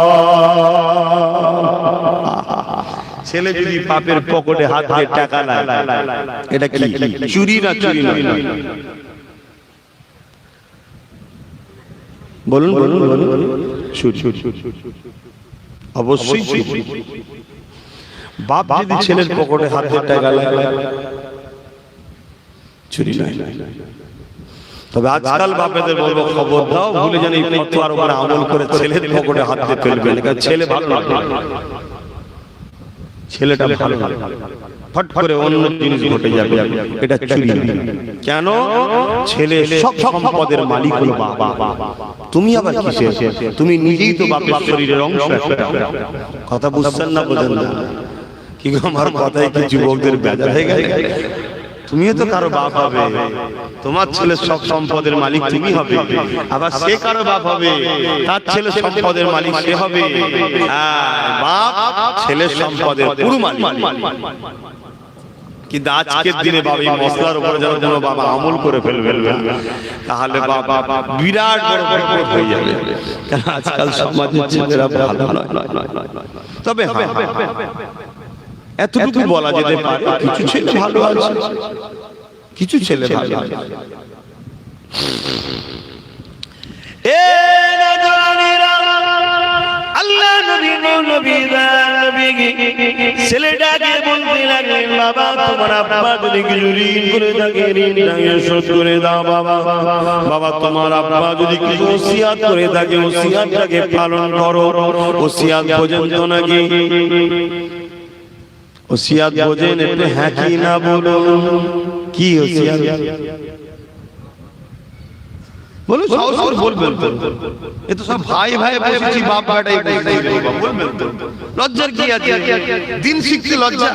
ছেলে যদি বাপের পকেটে হাত দিয়ে টাকা নেয় এটা কি চুরি না? চুরি নয়। বলুন বলুন বলুন, অবশ্যই বাপ যদি ছেলের পকেটে হাত দিয়ে টাকা লাগায় চুরি নয়। তবে আজকাল বাপেদের বলবো খবর দাও, ভুলে যেন এই ফতোয়ার উপরে আমল করে ছেলের পকেটে হাত দিয়ে ফেলবেন। ছেলে ভালো লাগে, ছেলেটা ভালো ফট করে অন্য জিনিস ঘটে যাবে, এটা চুরি নয়। কেন? ছেলে সব সম্পদের মালিক হলো বাবা, তুমি আবার কিসের? তুমি নিজেই তো বাপের শরীরের অংশ। কথা বুঝছেন না? বোঝেন না কি? আমার কথায় কি যুবকদের বেজার হয়ে গেছে? তুমিও তো কারো বাপ হবে, তোমার ছেলে সব সম্পদের মালিক তুমি হবে, আবার সে কারো বাপ হবে, তার ছেলে সম্পদের মালিক সে হবে। বাপ ছেলের সম্পদের পুরো মালিক। কিন্তু আজকের দিনে বাবা এই মশলার উপরে যেন কোনো বাবা আমল করে ফেলবেন তাহলে বাবা বিরাট বড় বিপদ হয়ে যাবে। কারণ আজকাল সমাজের ছেলেরা ভালো নয়। তবে এতটুকু বলা যেতে পারে কিছু ছেলে ভালো আছে, কিছু ছেলে ভালো আছে। আল্লাহ নবী ছেলেটাকে বলতে লাগলেন বাবা তোমার আব্বা যদি কিছু ঋণ করে থাকে ঋণটাকে শোধ করে দাও বাবা। বাবা তোমার আব্বা যদি কিছু ওসিয়াত করে থাকে ওসিয়াতটাকে পালন করো। ওসিয়াত বোঝেন তো নাকি? ওসিয়াত বোঝেন? একটু হ্যাঁ কি না বলুন। কি ওসিয়াত? বলো সাহস করে বলবেন তো, এ তো সব ভাই ভাই বসেছি, বাপ বেটাই বসেছি, বলবেন তো, লজ্জার কি আছে? দিন শিখতে লজ্জা?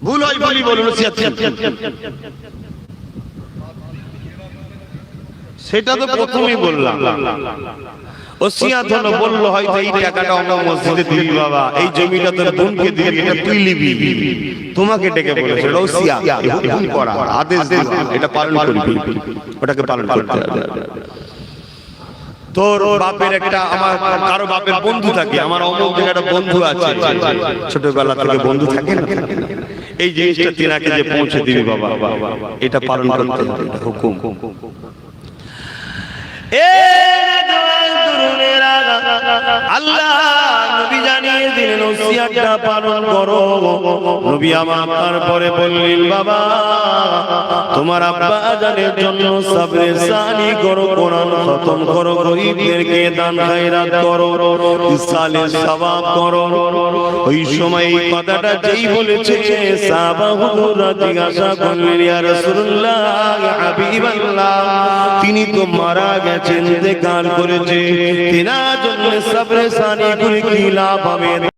ভুল হয় বলি বলুন, সেটা তো প্রথমেই বললাম। ওসিয়াত হলো, বললো হয়তো এই টাকাটা আমরা মসজিদে দিবি বাবা, এই জমিটা তোর বোনকে দিবি, এটা তুই নিবি, তোমাকে ডেকে বলেছে ওসিয়াত, হুকুম করা, আদেশ দেওয়া, এটা পালন করবি, ওটাকে পালন করতে হবে। তোর বাপের একটা, আমার কারো বাপের বন্ধু থাকে, আমার অমুক জায়গাটা বন্ধু আছে, ছোটবেলা থেকে বন্ধু থাকে না, এই জিনিসটা তিনাকে যে পৌঁছে দিবি বাবা, এটা পালন করতে হবে, হুকুম। আল্লাহ নবী জানিয়ে দিলেন ওসিয়াতটা পালন করো। নবী আমার তারপরে বললেন, বাবা তোমার আব্বা জানের জন্য সবরে সানি করো, কোরআন খতম করো, গরীবদেরকে দান খায়রাত করো, ইসালে সওয়াব করো। ওই সময় এই কথাটা যেই বলেছে, সাহাবা হুজুররা জিজ্ঞাসা করলেন, ইয়া রাসূলুল্লাহ, ইয়া হাবিবাল্লাহ, তিনি তো মারা গেছেন, ইন্তেকাল করেছে, তিনার জন্য সবরে সানি করে কি লাভ হবে?